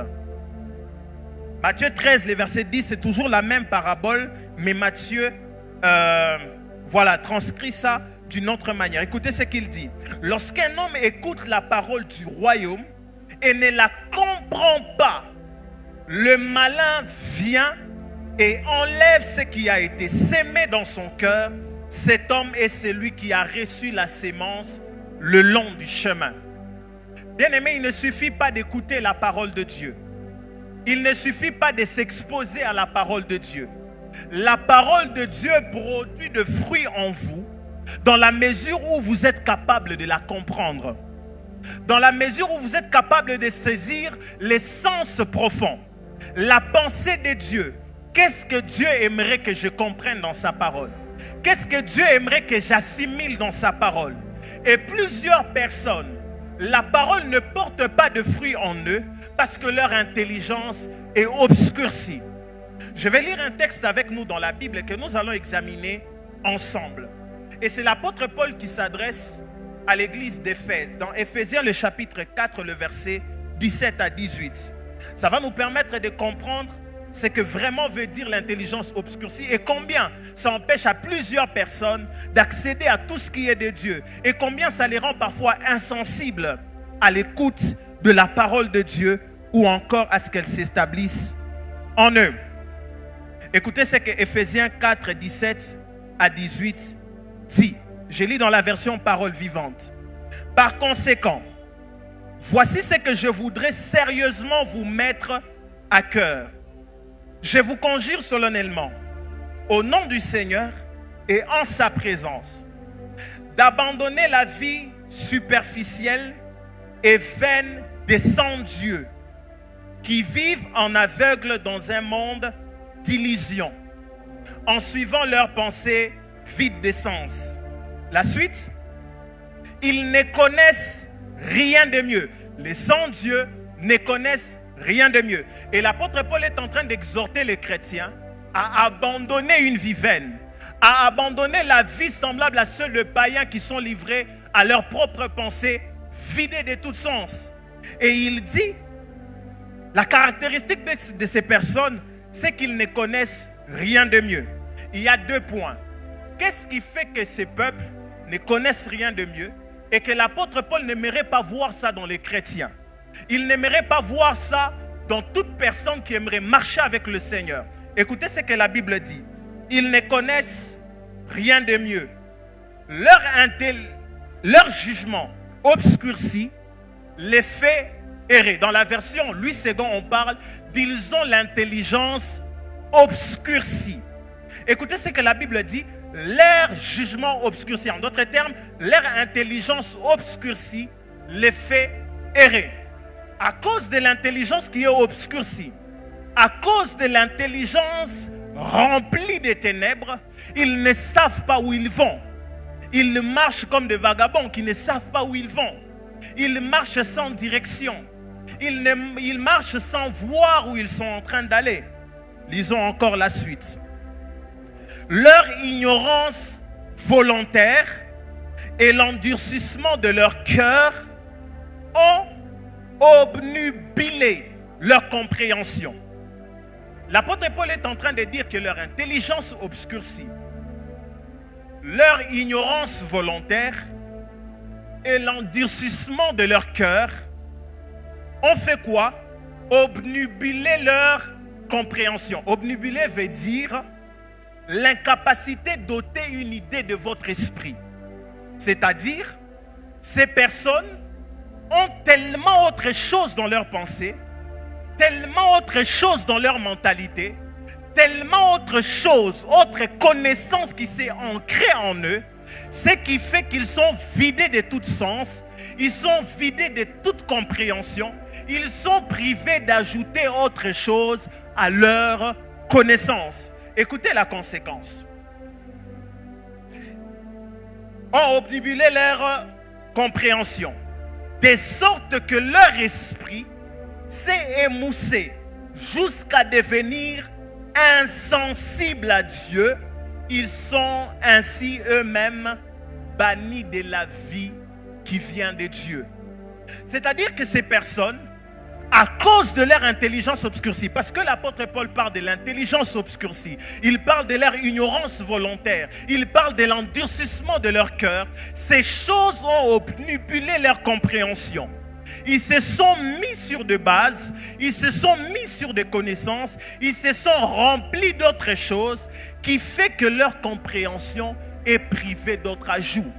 Matthieu 13, le verset 10, c'est toujours la même parabole, mais Matthieu transcrit ça d'une autre manière. Écoutez ce qu'il dit. Lorsqu'un homme écoute la parole du royaume et ne la comprend pas, le malin vient et enlève ce qui a été sémé dans son cœur. Cet homme est celui qui a reçu la sémence le long du chemin. Bien-aimé, il ne suffit pas d'écouter la parole de Dieu. Il ne suffit pas de s'exposer à la parole de Dieu. La parole de Dieu produit de fruits en vous dans la mesure où vous êtes capable de la comprendre. Dans la mesure où vous êtes capable de saisir l'essence profonde, la pensée de Dieu. Qu'est-ce que Dieu aimerait que je comprenne dans sa parole? Qu'est-ce que Dieu aimerait que j'assimile dans sa parole? Et plusieurs personnes, la parole ne porte pas de fruits en eux parce que leur intelligence est obscurcie. Je vais lire un texte avec nous dans la Bible que nous allons examiner ensemble. Et c'est l'apôtre Paul qui s'adresse à l'église d'Éphèse, dans Éphésiens le chapitre 4, le verset 17 à 18. Ça va nous permettre de comprendre ce que vraiment veut dire l'intelligence obscurcie et combien ça empêche à plusieurs personnes d'accéder à tout ce qui est de Dieu et combien ça les rend parfois insensibles à l'écoute de la parole de Dieu ou encore à ce qu'elle s'établisse en eux. Écoutez ce que Éphésiens 4, 17 à 18 dit. Je lis dans la version parole vivante. Par conséquent, voici ce que je voudrais sérieusement vous mettre à cœur. Je vous conjure solennellement, au nom du Seigneur et en sa présence, d'abandonner la vie superficielle et vaine des sans-dieux qui vivent en aveugle dans un monde d'illusions, en suivant leurs pensées vides de sens. La suite, ils ne connaissent rien de mieux. Les sans-dieux ne connaissent rien de mieux. Et l'apôtre Paul est en train d'exhorter les chrétiens à abandonner une vie vaine, à abandonner la vie semblable à ceux de païens qui sont livrés à leurs propres pensées, vidées de tout sens. Et il dit, la caractéristique de ces personnes, c'est qu'ils ne connaissent rien de mieux. Il y a deux points. qu'est-ce qui fait que ces peuples ne connaissent rien de mieux et que l'apôtre Paul n'aimerait pas voir ça dans les chrétiens? Il n'aimerait pas voir ça dans toute personne qui aimerait marcher avec le Seigneur. Écoutez ce que la Bible dit. Ils ne connaissent rien de mieux. Leur jugement obscurci les fait errer. Dans la version Louis II, on parle d'ils ont l'intelligence obscurcie. Écoutez ce que la Bible dit. Leur jugement obscurci. En d'autres termes, leur intelligence obscurcie les fait errer. À cause de l'intelligence qui est obscurcie, à cause de l'intelligence remplie de ténèbres, ils ne savent pas où ils vont. Ils marchent comme des vagabonds qui ne savent pas où ils vont. Ils marchent sans direction. Ils marchent sans voir où ils sont en train d'aller. Lisons encore la suite. Leur ignorance volontaire et l'endurcissement de leur cœur ont obnubilé leur compréhension. L'apôtre Paul est en train de dire que leur intelligence obscurcie, leur ignorance volontaire et l'endurcissement de leur cœur ont fait quoi? Obnubiler leur compréhension. Obnubiler veut dire l'incapacité d'ôter une idée de votre esprit. C'est-à-dire, ces personnes ont tellement autre chose dans leur pensée, tellement autre chose dans leur mentalité, tellement autre chose, autre connaissance qui s'est ancrée en eux, ce qui fait qu'ils sont vidés de tout sens, ils sont vidés de toute compréhension, ils sont privés d'ajouter autre chose à leur connaissance. Écoutez la conséquence. Ont obnubilé leur compréhension, de sorte que leur esprit s'est émoussé jusqu'à devenir insensibles à Dieu. Ils sont ainsi eux-mêmes bannis de la vie qui vient de Dieu. C'est-à-dire que ces personnes, à cause de leur intelligence obscurcie, parce que l'apôtre Paul parle de l'intelligence obscurcie, il parle de leur ignorance volontaire, il parle de l'endurcissement de leur cœur, ces choses ont obnubilé leur compréhension. Ils se sont mis sur des bases, ils se sont mis sur des connaissances, ils se sont remplis d'autres choses qui fait que leur compréhension est privée d'autres ajouts.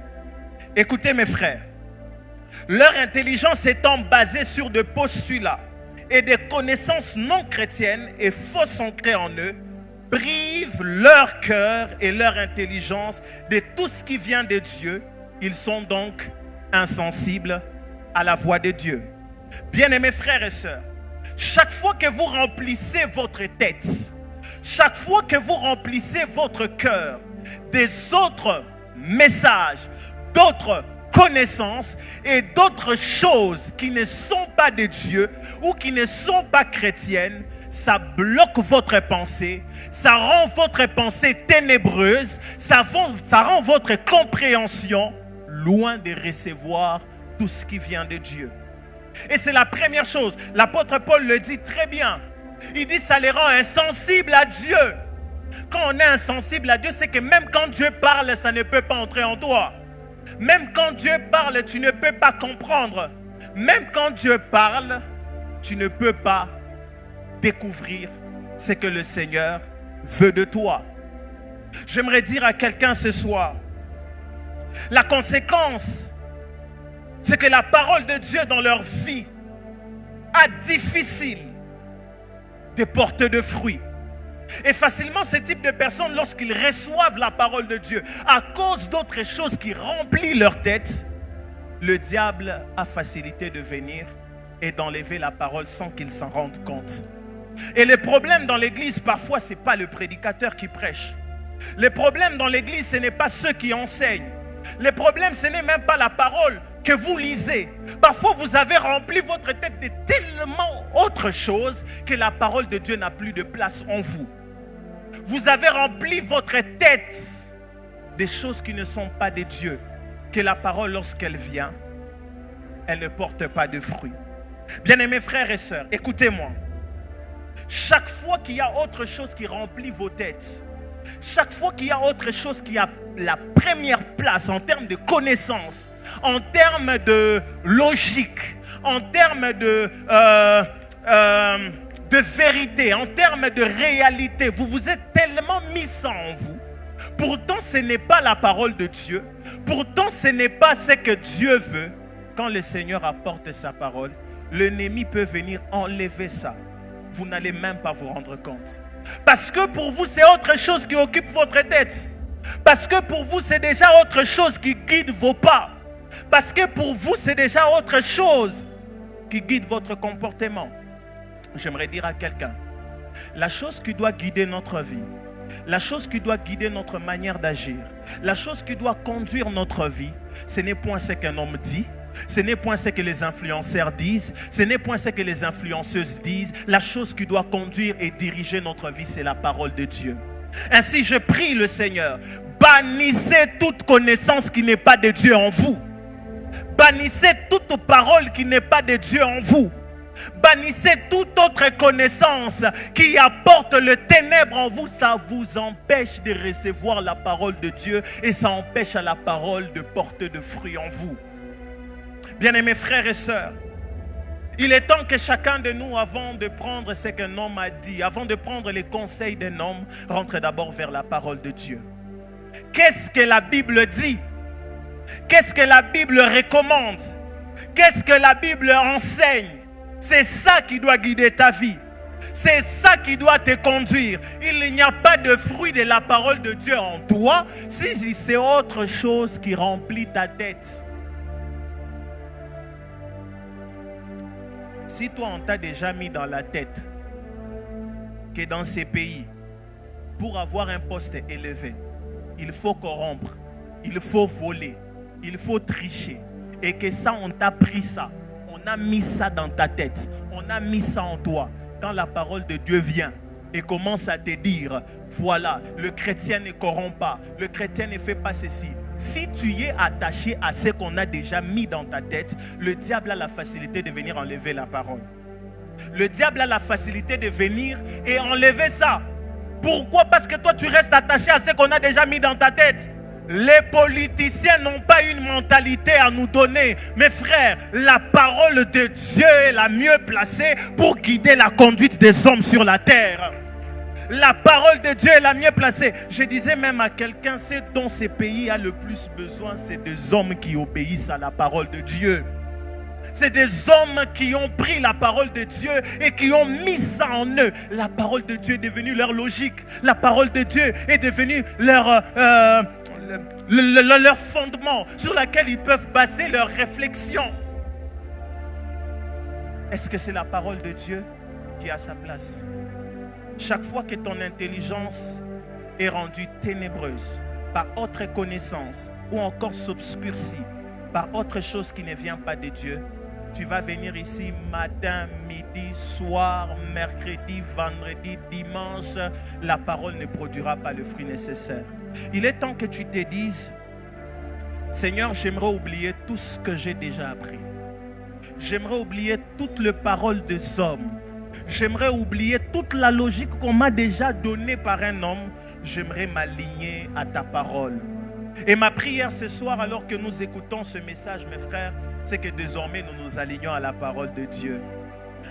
Écoutez mes frères, leur intelligence étant basée sur des postulats et des connaissances non chrétiennes et fausses ancrées en eux, privent leur cœur et leur intelligence de tout ce qui vient de Dieu. Ils sont donc insensibles à la voix de Dieu. Bien-aimés frères et sœurs, chaque fois que vous remplissez votre tête, chaque fois que vous remplissez votre cœur des autres messages, d'autres connaissances et d'autres choses qui ne sont pas de Dieu ou qui ne sont pas chrétiennes, ça bloque votre pensée, ça rend votre pensée ténébreuse, ça rend votre compréhension loin de recevoir tout ce qui vient de Dieu. Et c'est la première chose. L'apôtre Paul le dit très bien. Il dit ça les rend insensibles à Dieu. Quand on est insensible à Dieu, c'est que même quand Dieu parle, ça ne peut pas entrer en toi. Même quand Dieu parle, tu ne peux pas comprendre. Même quand Dieu parle, tu ne peux pas découvrir ce que le Seigneur veut de toi. J'aimerais dire à quelqu'un ce soir, la conséquence, c'est que la parole de Dieu dans leur vie a difficile de porter de fruits. Et facilement, ce type de personnes, lorsqu'ils reçoivent la parole de Dieu, à cause d'autres choses qui remplissent leur tête, le diable a facilité de venir et d'enlever la parole sans qu'ils s'en rendent compte. Et le problème dans l'église, parfois, ce n'est pas le prédicateur qui prêche. Le problème dans l'église, ce n'est pas ceux qui enseignent. Le problème, ce n'est même pas la parole que vous lisez. Parfois, vous avez rempli votre tête de tellement autre chose que la parole de Dieu n'a plus de place en vous. Vous avez rempli votre tête des choses qui ne sont pas de Dieu, que la parole, lorsqu'elle vient, elle ne porte pas de fruits. Bien-aimés frères et sœurs, écoutez-moi. Chaque fois qu'il y a autre chose qui remplit vos têtes, Chaque fois qu'il y a autre chose qui a la première place en termes de connaissances, en termes de logique, en termes de vérité, en termes de réalité, vous vous êtes tellement mis ça en vous. Pourtant, ce n'est pas la parole de Dieu. Pourtant, ce n'est pas ce que Dieu veut. Quand le Seigneur apporte sa parole, l'ennemi peut venir enlever ça. Vous n'allez même pas vous rendre compte. Parce que pour vous, c'est autre chose qui occupe votre tête. Parce que pour vous, c'est déjà autre chose qui guide vos pas. Parce que pour vous, c'est déjà autre chose qui guide votre comportement. J'aimerais dire à quelqu'un, la chose qui doit guider notre vie, la chose qui doit guider notre manière d'agir, la chose qui doit conduire notre vie, ce n'est point ce qu'un homme dit, ce n'est point ce que les influenceurs disent, ce n'est point ce que les influenceuses disent. La chose qui doit conduire et diriger notre vie, c'est la parole de Dieu. Ainsi, je prie le Seigneur, bannissez toute connaissance qui n'est pas de Dieu en vous. Bannissez toute parole qui n'est pas de Dieu en vous. Bannissez toute autre connaissance qui apporte le ténèbre en vous. Ça vous empêche de recevoir la parole de Dieu et ça empêche à la parole de porter de fruits en vous. Bien-aimés frères et sœurs, il est temps que chacun de nous, avant de prendre ce qu'un homme a dit, avant de prendre les conseils d'un homme, rentre d'abord vers la parole de Dieu. Qu'est-ce que la Bible dit? Qu'est-ce que la Bible recommande? Qu'est-ce que la Bible enseigne? C'est ça qui doit guider ta vie. C'est ça qui doit te conduire. Il n'y a pas de fruit de la parole de Dieu en toi si c'est autre chose qui remplit ta tête. Si toi, on t'a déjà mis dans la tête que dans ces pays, pour avoir un poste élevé, il faut corrompre, il faut voler, il faut tricher, et que ça, on t'a pris ça, on a mis ça dans ta tête, on a mis ça en toi. Quand la parole de Dieu vient et commence à te dire, voilà, le chrétien ne corrompt pas, le chrétien ne fait pas ceci. Si tu y es attaché à ce qu'on a déjà mis dans ta tête, le diable a la facilité de venir enlever la parole. Le diable a la facilité de venir et enlever ça. Pourquoi? Parce que toi, tu restes attaché à ce qu'on a déjà mis dans ta tête. Les politiciens n'ont pas une mentalité à nous donner. Mes frères, la parole de Dieu est la mieux placée pour guider la conduite des hommes sur la terre. La parole de Dieu est la mieux placée. Je disais même à quelqu'un, ce dont ce pays a le plus besoin, c'est des hommes qui obéissent à la parole de Dieu. C'est des hommes qui ont pris la parole de Dieu et qui ont mis ça en eux. La parole de Dieu est devenue leur logique. La parole de Dieu est devenue leur fondement sur lequel ils peuvent baser leurs réflexions. Est-ce que c'est la parole de Dieu qui a sa place? Chaque fois que ton intelligence est rendue ténébreuse par autre connaissance ou encore s'obscurcit par autre chose qui ne vient pas de Dieu, tu vas venir ici matin, midi, soir, mercredi, vendredi, dimanche, la parole ne produira pas le fruit nécessaire. Il est temps que tu te dises, Seigneur, j'aimerais oublier tout ce que j'ai déjà appris. J'aimerais oublier toutes les paroles des hommes. J'aimerais oublier toute la logique qu'on m'a déjà donnée par un homme. J'aimerais m'aligner à ta parole. Et ma prière ce soir, alors que nous écoutons ce message, mes frères, c'est que désormais nous nous alignons à la parole de Dieu.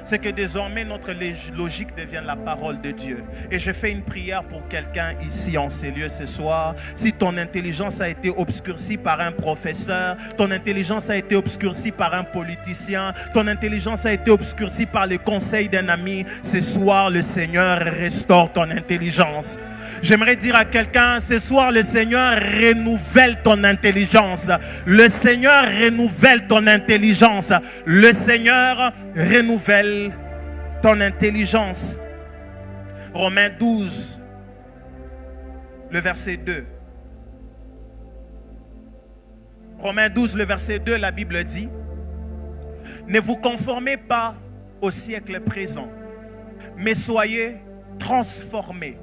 C'est que désormais notre logique devienne la parole de Dieu. Et je fais une prière pour quelqu'un ici en ces lieux ce soir. Si ton intelligence a été obscurcie par un professeur, ton intelligence a été obscurcie par un politicien, ton intelligence a été obscurcie par les conseils d'un ami, ce soir le Seigneur restaure ton intelligence. J'aimerais dire à quelqu'un, ce soir le Seigneur renouvelle ton intelligence. Le Seigneur renouvelle ton intelligence. Le Seigneur renouvelle ton intelligence. Romains 12, le verset 2. Romains 12, le verset 2, la Bible dit, ne vous conformez pas au siècle présent, mais soyez transformés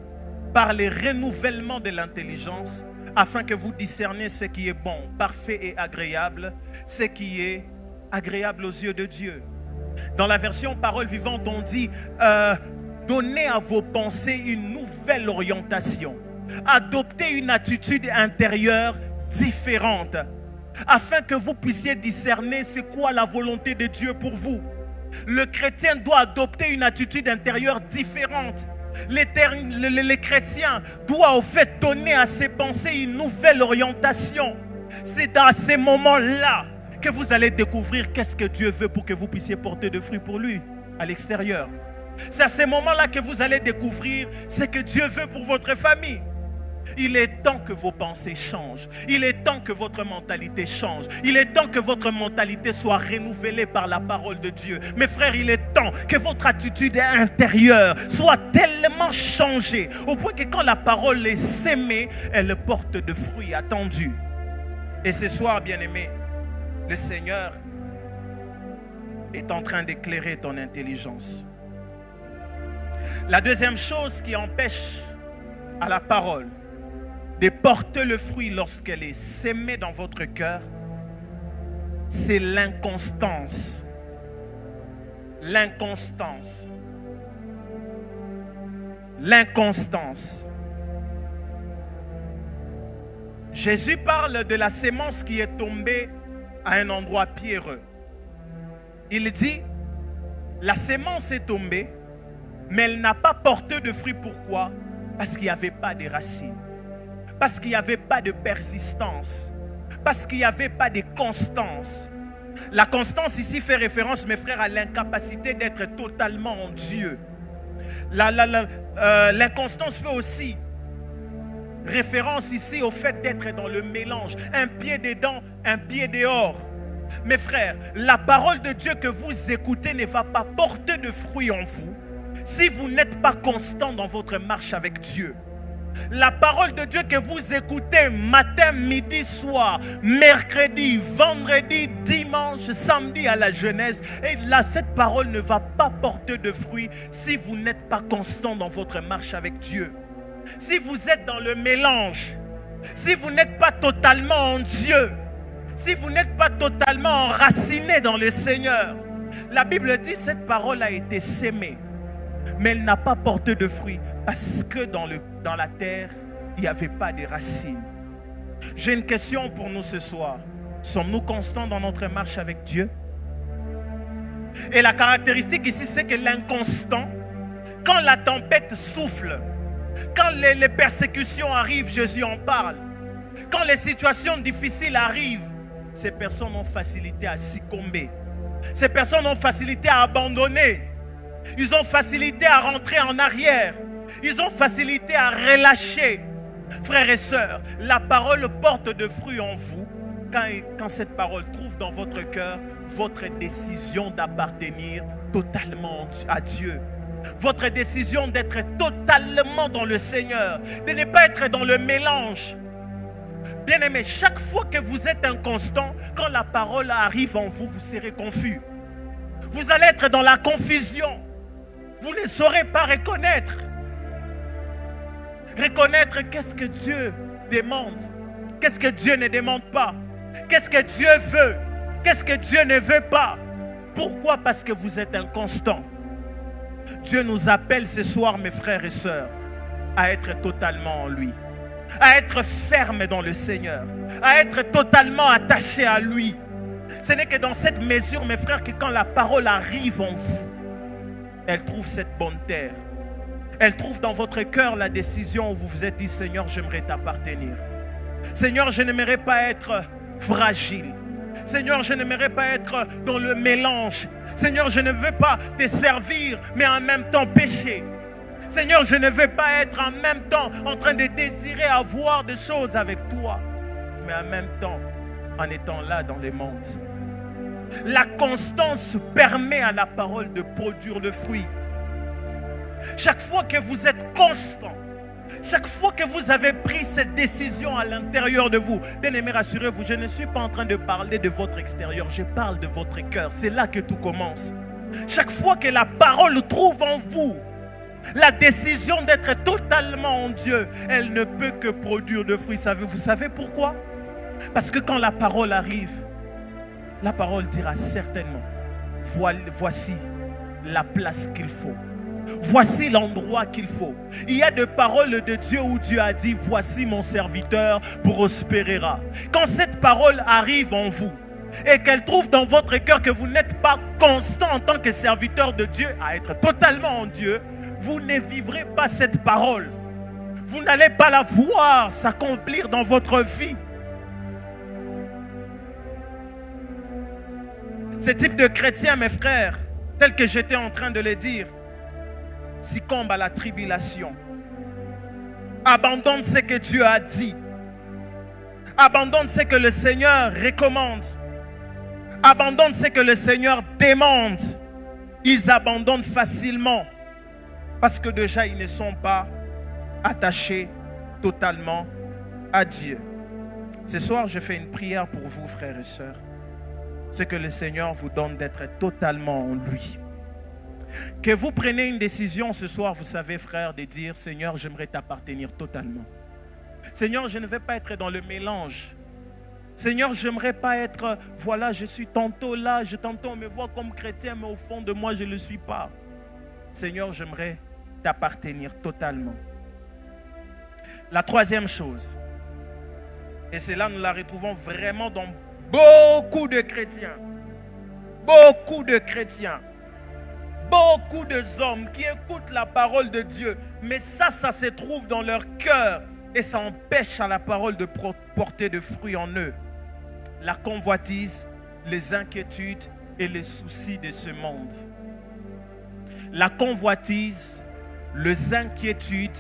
par le renouvellement de l'intelligence, afin que vous discerniez ce qui est bon, parfait et agréable, ce qui est agréable aux yeux de Dieu. Dans la version Parole vivante, on dit donnez à vos pensées une nouvelle orientation. Adoptez une attitude intérieure différente afin que vous puissiez discerner c'est quoi la volonté de Dieu pour vous. Le chrétien doit adopter une attitude intérieure différente. Les chrétiens doivent au fait donner à ses pensées une nouvelle orientation. C'est dans ces moments-là que vous allez découvrir qu'est-ce que Dieu veut pour que vous puissiez porter de fruits pour lui à l'extérieur. C'est à ces moments-là que vous allez découvrir ce que Dieu veut pour votre famille. Il est temps que vos pensées changent. Il est temps que votre mentalité change. Il est temps que votre mentalité soit renouvelée par la parole de Dieu. Mes frères, il est temps que votre attitude intérieure soit tellement changée au point que quand la parole est sémée, elle porte de fruits attendus. Et ce soir, bien-aimé, le Seigneur est en train d'éclairer ton intelligence. La deuxième chose qui empêche à la parole de porter le fruit lorsqu'elle est sémée dans votre cœur, c'est l'inconstance. L'inconstance. L'inconstance. Jésus parle de la sémence qui est tombée à un endroit pierreux. Il dit, la sémence est tombée, mais elle n'a pas porté de fruit. Pourquoi? Parce qu'il n'y avait pas de racines. Parce qu'il n'y avait pas de persistance. Parce qu'il n'y avait pas de constance. La constance ici fait référence, mes frères, à l'incapacité d'être totalement en Dieu. L'inconstance fait aussi référence ici au fait d'être dans le mélange. Un pied dedans, un pied dehors. Mes frères, la parole de Dieu que vous écoutez ne va pas porter de fruits en vous si vous n'êtes pas constant dans votre marche avec Dieu. La parole de Dieu que vous écoutez matin, midi, soir, mercredi, vendredi, dimanche, samedi à la Genèse, et là, cette parole ne va pas porter de fruits si vous n'êtes pas constant dans votre marche avec Dieu. Si vous êtes dans le mélange, si vous n'êtes pas totalement en Dieu, si vous n'êtes pas totalement enraciné dans le Seigneur, la Bible dit que cette parole a été sémée, mais elle n'a pas porté de fruits parce que dans la terre, il n'y avait pas de racines. J'ai une question pour nous ce soir. Sommes-nous constants dans notre marche avec Dieu? Et la caractéristique ici, c'est que l'inconstant, quand la tempête souffle, quand les persécutions arrivent, Jésus en parle. Quand les situations difficiles arrivent, ces personnes ont facilité à succomber. Ces personnes ont facilité à abandonner. Ils ont facilité à rentrer en arrière. Ils ont facilité à relâcher. Frères et sœurs, la parole porte de fruits en vous. Quand cette parole trouve dans votre cœur votre décision d'appartenir totalement à Dieu. Votre décision d'être totalement dans le Seigneur. De ne pas être dans le mélange. Bien-aimés, chaque fois que vous êtes inconstant, quand la parole arrive en vous, vous serez confus. Vous allez être dans la confusion. Vous ne saurez pas reconnaître. Reconnaître qu'est-ce que Dieu demande. Qu'est-ce que Dieu ne demande pas. Qu'est-ce que Dieu veut. Qu'est-ce que Dieu ne veut pas. Pourquoi? Parce que vous êtes inconstant. Dieu nous appelle ce soir, mes frères et sœurs, à être totalement en lui. À être ferme dans le Seigneur. À être totalement attaché à lui. Ce n'est que dans cette mesure, mes frères, que quand la parole arrive en vous, elle trouve cette bonne terre. Elle trouve dans votre cœur la décision où vous vous êtes dit, Seigneur, j'aimerais t'appartenir. Seigneur, je n'aimerais pas être fragile. Seigneur, je n'aimerais pas être dans le mélange. Seigneur, je ne veux pas te servir, mais en même temps pécher. Seigneur, je ne veux pas être en même temps en train de désirer avoir des choses avec toi, mais en même temps en étant là dans les mondes. La constance permet à la parole de produire le fruit. Chaque fois que vous êtes constant, chaque fois que vous avez pris cette décision à l'intérieur de vous, bien-aimés, rassurez-vous, je ne suis pas en train de parler de votre extérieur, je parle de votre cœur. C'est là que tout commence. Chaque fois que la parole trouve en vous la décision d'être totalement en Dieu, elle ne peut que produire de fruits. Vous savez pourquoi? Parce que quand la parole arrive, la parole dira certainement, voici la place qu'il faut Voici l'endroit qu'il faut. Il y a des paroles de Dieu où Dieu a dit, voici mon serviteur prospérera. Quand cette parole arrive en vous et qu'elle trouve dans votre cœur que vous n'êtes pas constant en tant que serviteur de Dieu à être totalement en Dieu, vous ne vivrez pas cette parole. Vous n'allez pas la voir s'accomplir dans votre vie. Ce type de chrétien, mes frères, tel que j'étais en train de le dire, succombe à la tribulation. Abandonne ce que Dieu a dit. Abandonne ce que le Seigneur recommande. Abandonne ce que le Seigneur demande. Ils abandonnent facilement parce que déjà ils ne sont pas attachés totalement à Dieu. Ce soir, je fais une prière pour vous, frères et sœurs. C'est que le Seigneur vous donne d'être totalement en lui. Que vous preniez une décision ce soir, vous savez, frère, de dire, Seigneur, j'aimerais t'appartenir totalement. Seigneur, je ne vais pas être dans le mélange. Seigneur, j'aimerais pas être, voilà, je suis tantôt là, tantôt on me voit comme chrétien, mais au fond de moi, je ne le suis pas. Seigneur, j'aimerais t'appartenir totalement. La troisième chose, et c'est là nous la retrouvons vraiment dans beaucoup de chrétiens, beaucoup de hommes qui écoutent la parole de Dieu, mais ça se trouve dans leur cœur et ça empêche à la parole de porter de fruits en eux. La convoitise, les inquiétudes et les soucis de ce monde. La convoitise, les inquiétudes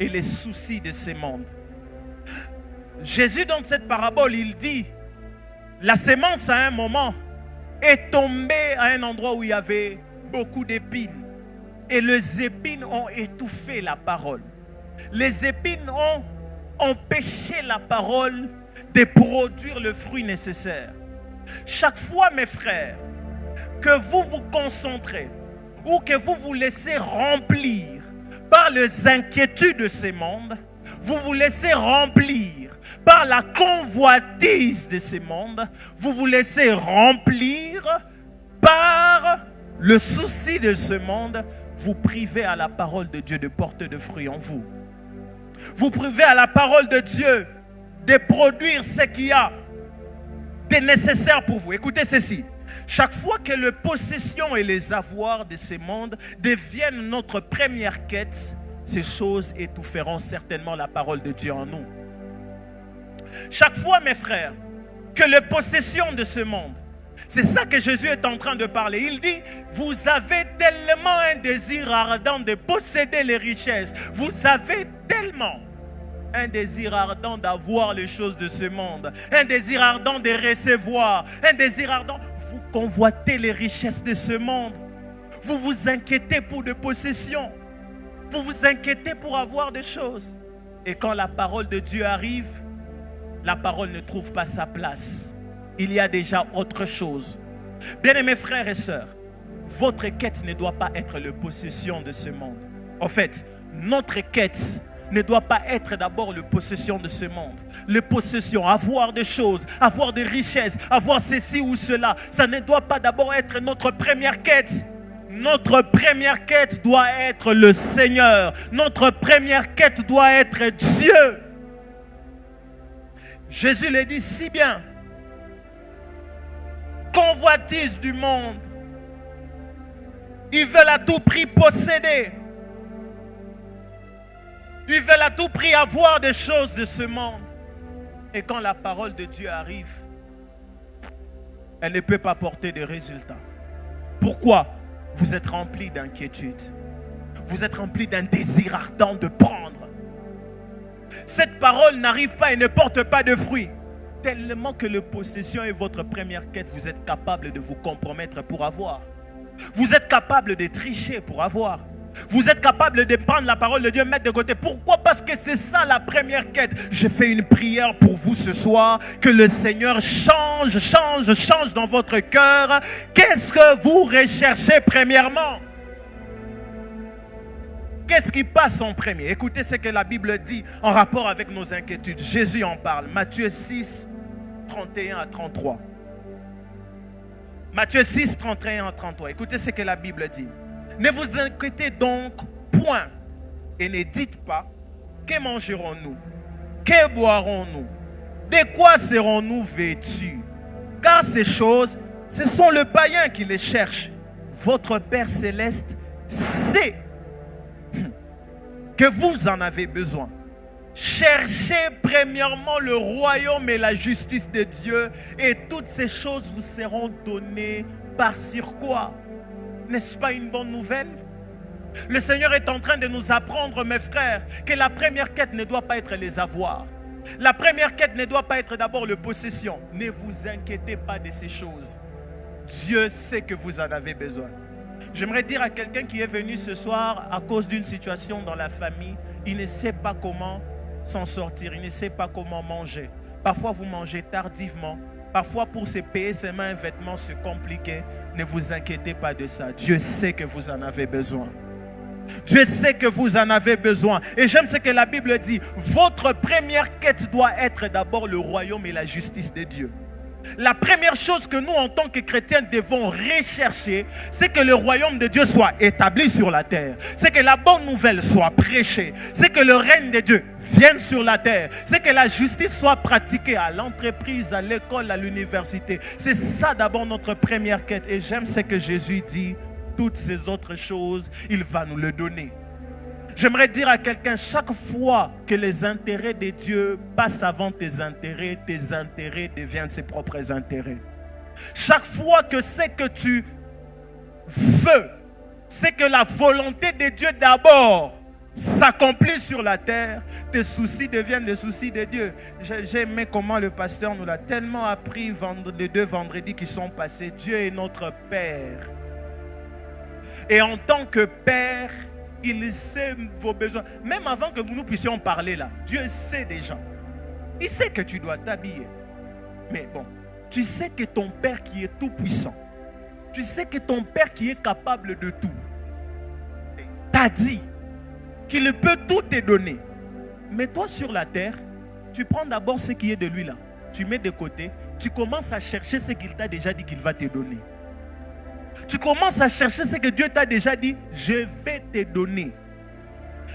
et les soucis de ce monde. Jésus, dans cette parabole, il dit, la sémence à un moment est tombée à un endroit où il y avait beaucoup d'épines. Et les épines ont étouffé la parole. Les épines ont empêché la parole de produire le fruit nécessaire. Chaque fois, mes frères, que vous vous concentrez ou que vous vous laissez remplir par les inquiétudes de ce monde, vous vous laissez remplir par la convoitise de ce monde, vous vous laissez remplir par le souci de ce monde, vous privez à la parole de Dieu de porter de fruits en vous. Vous privez à la parole de Dieu de produire ce qu'il y a de nécessaire pour vous. Écoutez ceci. Chaque fois que les possessions et les avoirs de ce monde deviennent notre première quête, ces choses étoufferont certainement la parole de Dieu en nous. Chaque fois, mes frères, que les possessions de ce monde, c'est ça que Jésus est en train de parler. Il dit, vous avez tellement un désir ardent de posséder les richesses. Vous avez tellement un désir ardent d'avoir les choses de ce monde. Un désir ardent de recevoir. Un désir ardent. Vous convoitez les richesses de ce monde. Vous vous inquiétez pour des possessions. Vous vous inquiétez pour avoir des choses. Et quand la parole de Dieu arrive, la parole ne trouve pas sa place. Il y a déjà autre chose. Bien-aimés frères et sœurs, votre quête ne doit pas être la possession de ce monde. En fait, notre quête ne doit pas être d'abord la possession de ce monde. Les possessions, avoir des choses, avoir des richesses, avoir ceci ou cela, ça ne doit pas d'abord être notre première quête. Notre première quête doit être le Seigneur. Notre première quête doit être Dieu. Jésus le dit si bien. Convoitise du monde. Ils veulent à tout prix posséder. Ils veulent à tout prix avoir des choses de ce monde. Et quand la parole de Dieu arrive, elle ne peut pas porter de résultats. Pourquoi? Vous êtes remplis d'inquiétude. Vous êtes remplis d'un désir ardent de prendre. Cette parole n'arrive pas et ne porte pas de fruits. Tellement que la possession est votre première quête, vous êtes capable de vous compromettre pour avoir. Vous êtes capable de tricher pour avoir. Vous êtes capable de prendre la parole de Dieu, mettre de côté. Pourquoi? Parce que c'est ça la première quête. Je fais une prière pour vous ce soir. Que le Seigneur change dans votre cœur. Qu'est-ce que vous recherchez premièrement? Qu'est-ce qui passe en premier? Écoutez ce que la Bible dit en rapport avec nos inquiétudes. Jésus en parle. Matthieu 6, 31 à 33. Matthieu 6, 31 à 33. Écoutez ce que la Bible dit. Ne vous inquiétez donc point et ne dites pas, que mangerons-nous? Que boirons-nous? De quoi serons-nous vêtus? Car ces choses, ce sont les païens qui les cherchent. Votre Père Céleste sait que vous en avez besoin. Cherchez premièrement le royaume et la justice de Dieu, et toutes ces choses vous seront données par sur quoi? N'est-ce pas une bonne nouvelle? Le Seigneur est en train de nous apprendre, mes frères, que la première quête ne doit pas être les avoirs. La première quête ne doit pas être d'abord la possession. Ne vous inquiétez pas de ces choses. Dieu sait que vous en avez besoin. J'aimerais dire à quelqu'un qui est venu ce soir à cause d'une situation dans la famille, il ne sait pas comment s'en sortir, il ne sait pas comment manger. Parfois vous mangez tardivement, parfois pour se payer seulement un vêtement c'est compliqué. Ne vous inquiétez pas de ça. Dieu sait que vous en avez besoin. Dieu sait que vous en avez besoin. Et j'aime ce que la Bible dit. Votre première quête doit être d'abord le royaume et la justice de Dieu. La première chose que nous, en tant que chrétiens, devons rechercher, c'est que le royaume de Dieu soit établi sur la terre. C'est que la bonne nouvelle soit prêchée. C'est que le règne de Dieu vienne sur la terre. C'est que la justice soit pratiquée à l'entreprise, à l'école, à l'université. C'est ça d'abord notre première quête. Et j'aime ce que Jésus dit. Toutes ces autres choses, il va nous le donner. J'aimerais dire à quelqu'un, chaque fois que les intérêts de Dieu passent avant tes intérêts deviennent ses propres intérêts. Chaque fois que c'est que tu veux, c'est que la volonté de Dieu d'abord s'accomplit sur la terre, tes soucis deviennent les soucis de Dieu. J'ai aimé comment le pasteur nous l'a tellement appris les 2 vendredis qui sont passés. Dieu est notre Père. Et en tant que Père, il sait vos besoins. Même avant que nous puissions parler là, Dieu sait déjà. Il sait que tu dois t'habiller. Mais bon, tu sais que ton Père qui est tout puissant, tu sais que ton Père qui est capable de tout, t'a dit qu'il peut tout te donner. Mais toi sur la terre, tu prends d'abord ce qui est de lui là. Tu mets de côté, tu commences à chercher ce qu'il t'a déjà dit qu'il va te donner. Tu commences à chercher ce que Dieu t'a déjà dit, je vais te donner.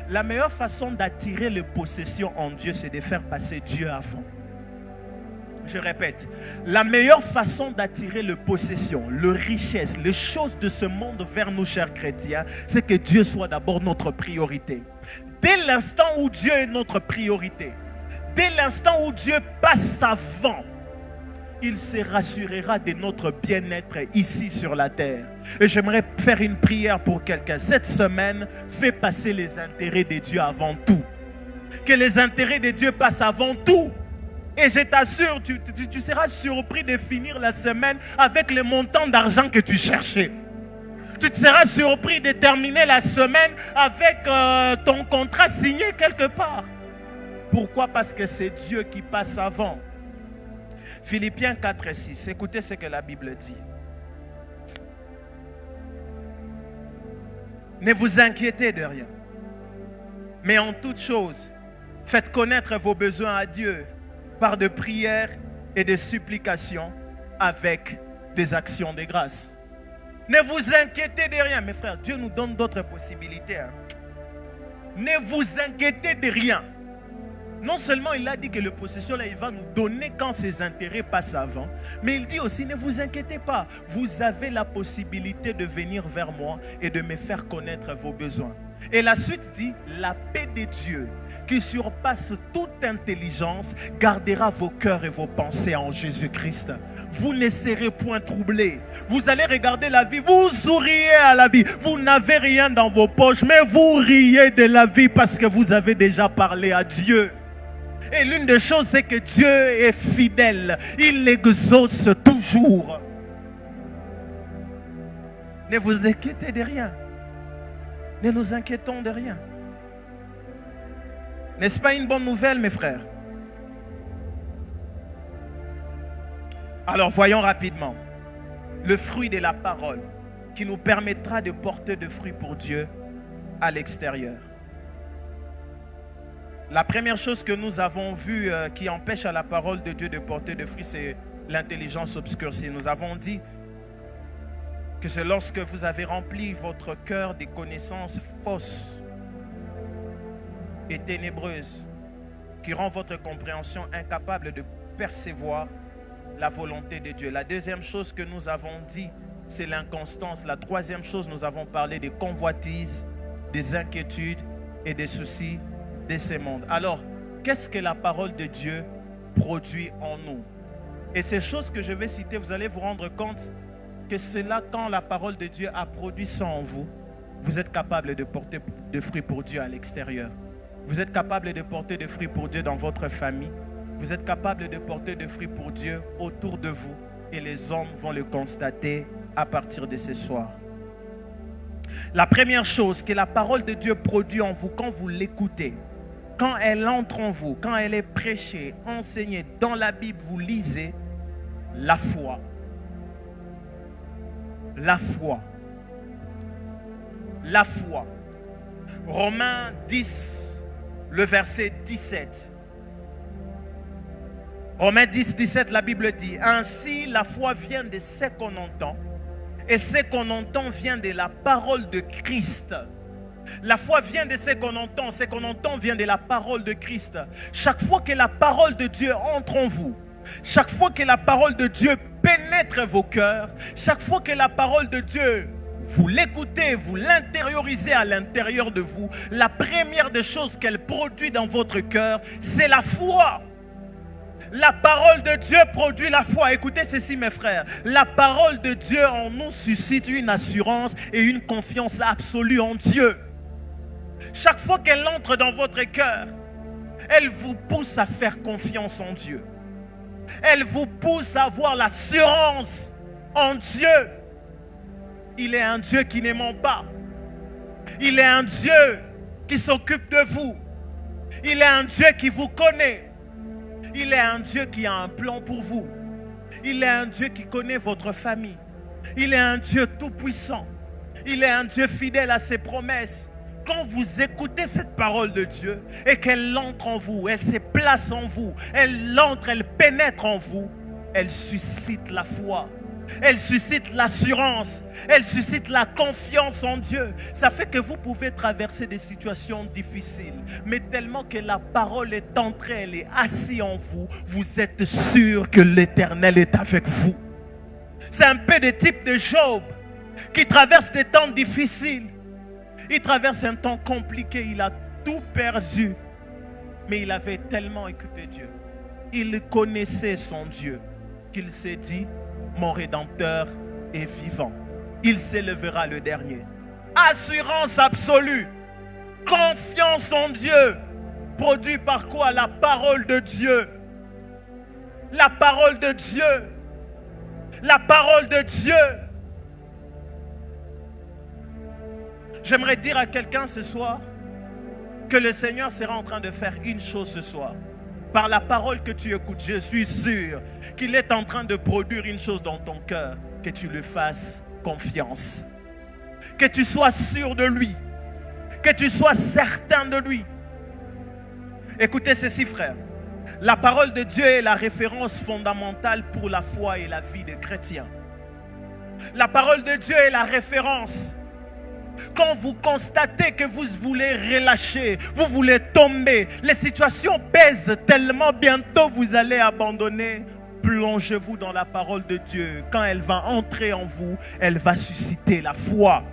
La meilleure façon d'attirer les possessions en Dieu, c'est de faire passer Dieu avant. Je répète, la meilleure façon d'attirer les possessions, les richesses, les choses de ce monde vers nous, chers chrétiens, c'est que Dieu soit d'abord notre priorité. Dès l'instant où Dieu est notre priorité, dès l'instant où Dieu passe avant, il se rassurera de notre bien-être ici sur la terre. Et j'aimerais faire une prière pour quelqu'un. Cette semaine, fais passer les intérêts de Dieu avant tout. Que les intérêts de Dieu passent avant tout. Et je t'assure, tu seras surpris de finir la semaine avec le montant d'argent que tu cherchais. Tu seras surpris de terminer la semaine avec ton contrat signé quelque part. Pourquoi? Parce que c'est Dieu qui passe avant. Philippiens 4 et 6. Écoutez ce que la Bible dit. Ne vous inquiétez de rien. Mais en toute chose, faites connaître vos besoins à Dieu par de prières et de supplications avec des actions de grâce. Ne vous inquiétez de rien. Mes frères, Dieu nous donne d'autres possibilités. Ne vous inquiétez de rien. Non seulement il a dit que le possession là, il va nous donner quand ses intérêts passent avant, mais il dit aussi, ne vous inquiétez pas, vous avez la possibilité de venir vers moi et de me faire connaître vos besoins. Et la suite dit, la paix de Dieu qui surpasse toute intelligence gardera vos cœurs et vos pensées en Jésus-Christ. Vous ne serez point troublés. Vous allez regarder la vie, vous souriez à la vie. Vous n'avez rien dans vos poches, mais vous riez de la vie parce que vous avez déjà parlé à Dieu. Et l'une des choses, c'est que Dieu est fidèle. Il exauce toujours. Ne vous inquiétez de rien. Ne nous inquiétons de rien. N'est-ce pas une bonne nouvelle, mes frères? Alors, voyons rapidement le fruit de la parole qui nous permettra de porter de fruits pour Dieu à l'extérieur. La première chose que nous avons vue qui empêche à la parole de Dieu de porter de fruits, c'est l'intelligence obscurcie. Nous avons dit que c'est lorsque vous avez rempli votre cœur des connaissances fausses et ténébreuses qui rend votre compréhension incapable de percevoir la volonté de Dieu. La deuxième chose que nous avons dit, c'est l'inconstance. La troisième chose, nous avons parlé des convoitises, des inquiétudes et des soucis de ce monde. Alors, qu'est-ce que la parole de Dieu produit en nous? Et ces choses que je vais citer, vous allez vous rendre compte que c'est là, quand la parole de Dieu a produit ça en vous, vous êtes capable de porter des fruits pour Dieu à l'extérieur. Vous êtes capable de porter des fruits pour Dieu dans votre famille. Vous êtes capable de porter des fruits pour Dieu autour de vous. Et les hommes vont le constater à partir de ce soir. La première chose que la parole de Dieu produit en vous quand vous l'écoutez, quand elle entre en vous, quand elle est prêchée, enseignée dans la Bible, vous lisez la foi. La foi. La foi. Romains 10, le verset 17. Romains 10, 17, la Bible dit: ainsi la foi vient de ce qu'on entend, et ce qu'on entend vient de la parole de Christ. La foi vient de ce qu'on entend vient de la parole de Christ. Chaque fois que la parole de Dieu entre en vous, chaque fois que la parole de Dieu pénètre vos cœurs, chaque fois que la parole de Dieu, vous l'écoutez, vous l'intériorisez à l'intérieur de vous, la première des choses qu'elle produit dans votre cœur, c'est la foi. La parole de Dieu produit la foi. Écoutez ceci, mes frères. La parole de Dieu en nous suscite une assurance et une confiance absolue en Dieu. Chaque fois qu'elle entre dans votre cœur, elle vous pousse à faire confiance en Dieu. Elle vous pousse à avoir l'assurance en Dieu. Il est un Dieu qui ne ment pas. Il est un Dieu qui s'occupe de vous. Il est un Dieu qui vous connaît. Il est un Dieu qui a un plan pour vous. Il est un Dieu qui connaît votre famille. Il est un Dieu tout-puissant. Il est un Dieu fidèle à ses promesses. Quand vous écoutez cette parole de Dieu et qu'elle entre en vous, elle se place en vous, elle entre, elle pénètre en vous, elle suscite la foi. Elle suscite l'assurance, elle suscite la confiance en Dieu. Ça fait que vous pouvez traverser des situations difficiles, mais tellement que la parole est entrée, elle est assise en vous, vous êtes sûr que l'Éternel est avec vous. C'est un peu le type de Job qui traverse des temps difficiles. Il traverse un temps compliqué, il a tout perdu, mais il avait tellement écouté Dieu. Il connaissait son Dieu qu'il s'est dit: mon Rédempteur est vivant. Il s'élèvera le dernier. Assurance absolue. Confiance en Dieu. Produit par quoi? La parole de Dieu. La parole de Dieu. La parole de Dieu. J'aimerais dire à quelqu'un ce soir que le Seigneur sera en train de faire une chose ce soir. Par la parole que tu écoutes, je suis sûr qu'il est en train de produire une chose dans ton cœur, que tu lui fasses confiance. Que tu sois sûr de lui. Que tu sois certain de lui. Écoutez ceci, frère. La parole de Dieu est la référence fondamentale pour la foi et la vie des chrétiens. La parole de Dieu est la référence. Quand vous constatez que vous voulez relâcher, vous voulez tomber, les situations pèsent tellement, bientôt vous allez abandonner, plongez-vous dans la parole de Dieu. Quand elle va entrer en vous, elle va susciter la foi.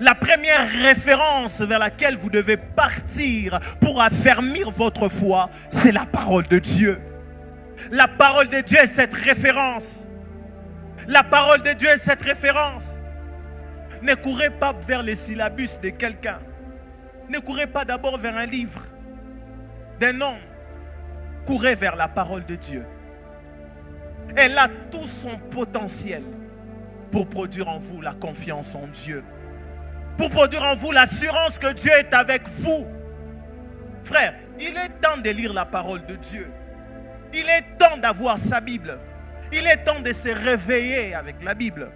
La première référence vers laquelle vous devez partir pour affermir votre foi, c'est la parole de Dieu. La parole de Dieu est cette référence. La parole de Dieu est cette référence. Ne courez pas vers les syllabus de quelqu'un. Ne courez pas d'abord vers un livre d'un homme. Courez vers la parole de Dieu. Elle a tout son potentiel pour produire en vous la confiance en Dieu. Pour produire en vous l'assurance que Dieu est avec vous. Frère, il est temps de lire la parole de Dieu. Il est temps d'avoir sa Bible. Il est temps de se réveiller avec la Bible.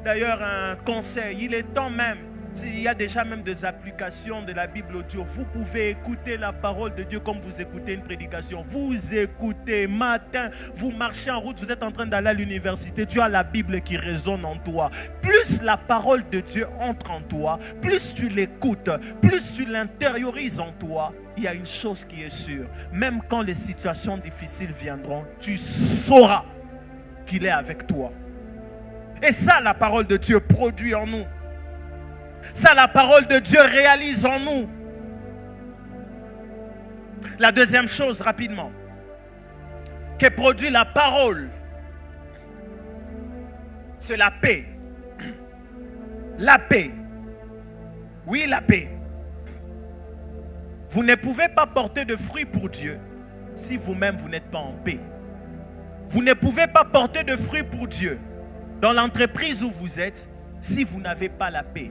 D'ailleurs, un conseil, il est temps même Il y a déjà même des applications de la Bible audio. Vous pouvez écouter la parole de Dieu comme vous écoutez une prédication. Vous écoutez matin, vous marchez en route, vous êtes en train d'aller à l'université. Tu as la Bible qui résonne en toi. Plus la parole de Dieu entre en toi, plus tu l'écoutes, plus tu l'intériorises en toi, il y a une chose qui est sûre. Même quand les situations difficiles viendront, tu sauras qu'il est avec toi. Et ça, la parole de Dieu produit en nous. Ça, la parole de Dieu réalise en nous. La deuxième chose, rapidement, que produit la parole, c'est la paix. La paix. Oui, la paix. Vous ne pouvez pas porter de fruits pour Dieu si vous-même vous n'êtes pas en paix. Vous ne pouvez pas porter de fruits pour Dieu dans l'entreprise où vous êtes si vous n'avez pas la paix.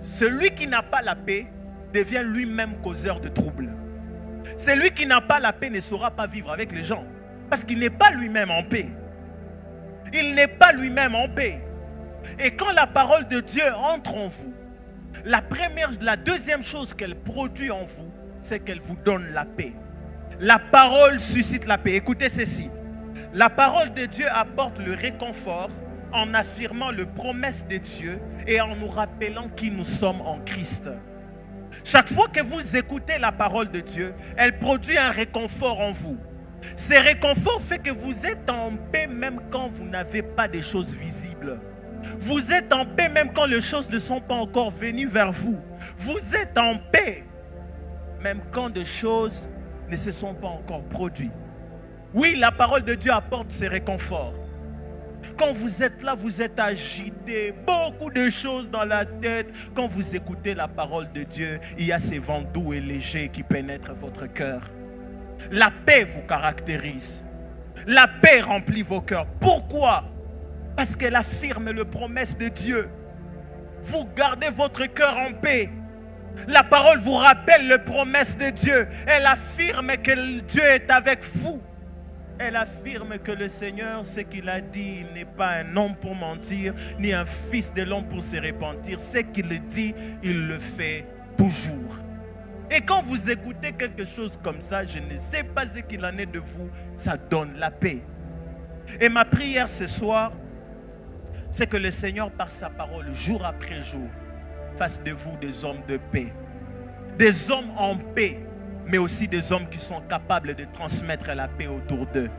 Celui qui n'a pas la paix devient lui-même causeur de troubles. Celui qui n'a pas la paix ne saura pas vivre avec les gens parce qu'il n'est pas lui-même en paix. Il n'est pas lui-même en paix. Et quand la parole de Dieu entre en vous, la deuxième chose qu'elle produit en vous, c'est qu'elle vous donne la paix. La parole suscite la paix. Écoutez ceci. La parole de Dieu apporte le réconfort en affirmant les promesses de Dieu et en nous rappelant qui nous sommes en Christ. Chaque fois que vous écoutez la parole de Dieu, elle produit un réconfort en vous. Ce réconfort fait que vous êtes en paix même quand vous n'avez pas de choses visibles. Vous êtes en paix même quand les choses ne sont pas encore venues vers vous. Vous êtes en paix même quand des choses ne se sont pas encore produites. Oui, la parole de Dieu apporte ce réconfort. Quand vous êtes là, vous êtes agité, beaucoup de choses dans la tête. Quand vous écoutez la parole de Dieu, il y a ces vents doux et légers qui pénètrent votre cœur. La paix vous caractérise. La paix remplit vos cœurs. Pourquoi? Parce qu'elle affirme les promesses de Dieu. Vous gardez votre cœur en paix. La parole vous rappelle les promesses de Dieu. Elle affirme que Dieu est avec vous. Elle affirme que le Seigneur, ce qu'il a dit, il n'est pas un homme pour mentir, ni un fils de l'homme pour se repentir. Ce qu'il dit, il le fait toujours. Et quand vous écoutez quelque chose comme ça, je ne sais pas ce qu'il en est de vous, ça donne la paix. Et ma prière ce soir, c'est que le Seigneur, par sa parole, jour après jour, fasse de vous des hommes de paix. Des hommes en paix, mais aussi des hommes qui sont capables de transmettre la paix autour d'eux.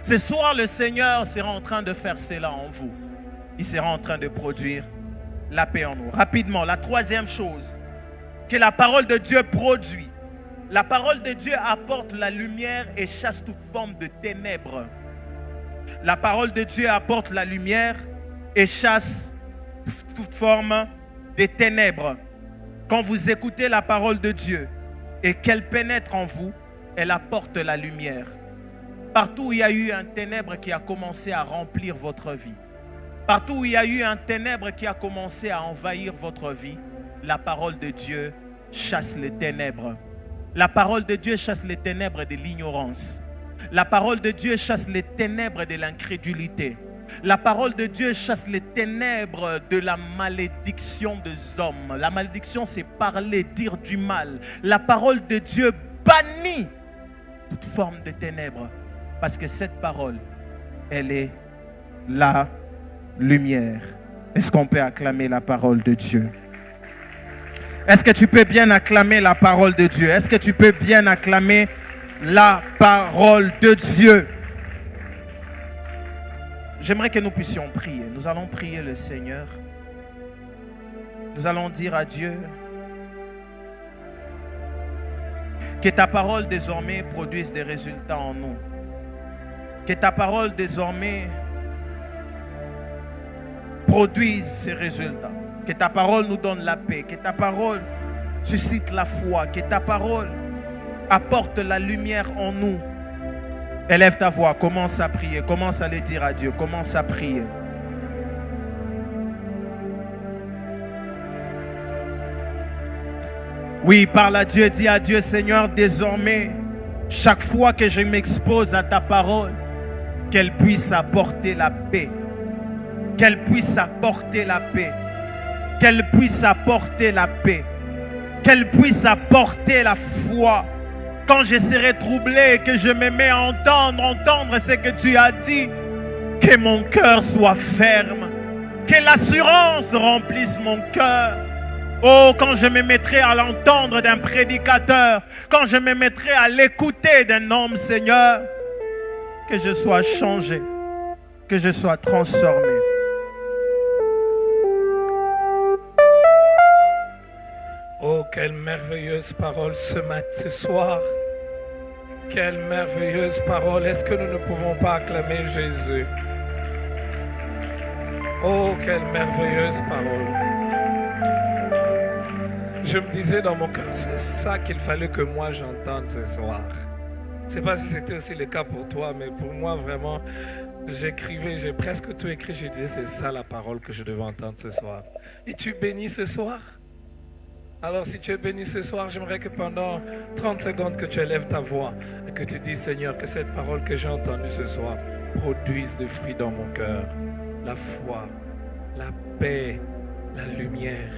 Ce soir, le Seigneur sera en train de faire cela en vous. Il sera en train de produire la paix en nous. Rapidement, la troisième chose que la parole de Dieu produit. La parole de Dieu apporte la lumière et chasse toute forme de ténèbres. La parole de Dieu apporte la lumière et chasse toute forme de ténèbres. Quand vous écoutez la parole de Dieu et qu'elle pénètre en vous, elle apporte la lumière. Partout où il y a eu un ténèbre qui a commencé à remplir votre vie, partout où il y a eu un ténèbre qui a commencé à envahir votre vie, la parole de Dieu chasse les ténèbres. La parole de Dieu chasse les ténèbres de l'ignorance. La parole de Dieu chasse les ténèbres de l'incrédulité. La parole de Dieu chasse les ténèbres de la malédiction des hommes. La malédiction, c'est parler, dire du mal. La parole de Dieu bannit toute forme de ténèbres. Parce que cette parole, elle est la lumière. Est-ce qu'on peut acclamer la parole de Dieu? Est-ce que tu peux bien acclamer la parole de Dieu? Est-ce que tu peux bien acclamer la parole de Dieu? J'aimerais que nous puissions prier. Nous allons prier le Seigneur. Nous allons dire à Dieu que ta parole désormais produise des résultats en nous. Que ta parole désormais produise ces résultats. Que ta parole nous donne la paix. Que ta parole suscite la foi. Que ta parole apporte la lumière en nous. Élève ta voix, commence à prier, commence à le dire à Dieu, commence à prier. Oui, parle à Dieu, dis à Dieu, Seigneur, désormais, chaque fois que je m'expose à ta parole, qu'elle puisse apporter la paix. Qu'elle puisse apporter la paix. qu'elle puisse apporter la paix, qu'elle puisse apporter la foi. Quand je serai troublé, que je me mets à entendre ce que tu as dit, que mon cœur soit ferme, que l'assurance remplisse mon cœur. Oh, quand je me mettrai à l'entendre d'un prédicateur, quand je me mettrai à l'écouter d'un homme, Seigneur, que je sois changé, que je sois transformé. Oh, quelle merveilleuse parole ce soir. Quelle merveilleuse parole. Est-ce que nous ne pouvons pas acclamer Jésus? Oh, quelle merveilleuse parole. Je me disais dans mon cœur, c'est ça qu'il fallait que moi j'entende ce soir. Je ne sais pas si c'était aussi le cas pour toi, mais pour moi vraiment, j'écrivais, j'ai presque tout écrit, je disais c'est ça la parole que je devais entendre ce soir. Es-tu béni ce soir? Alors si tu es béni ce soir, j'aimerais que pendant 30 secondes que tu élèves ta voix et que tu dises Seigneur, que cette parole que j'ai entendue ce soir produise des fruits dans mon cœur. La foi, la paix, la lumière.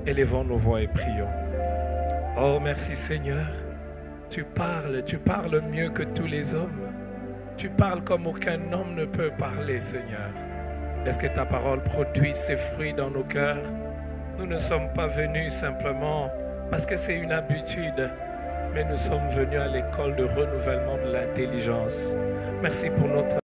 Élevons nos voix et prions. Oh merci Seigneur, tu parles mieux que tous les hommes. Tu parles comme aucun homme ne peut parler Seigneur. Est-ce que ta parole produise ses fruits dans nos cœurs? Nous ne sommes pas venus simplement parce que c'est une habitude, mais nous sommes venus à l'école de renouvellement de l'intelligence. Merci pour notre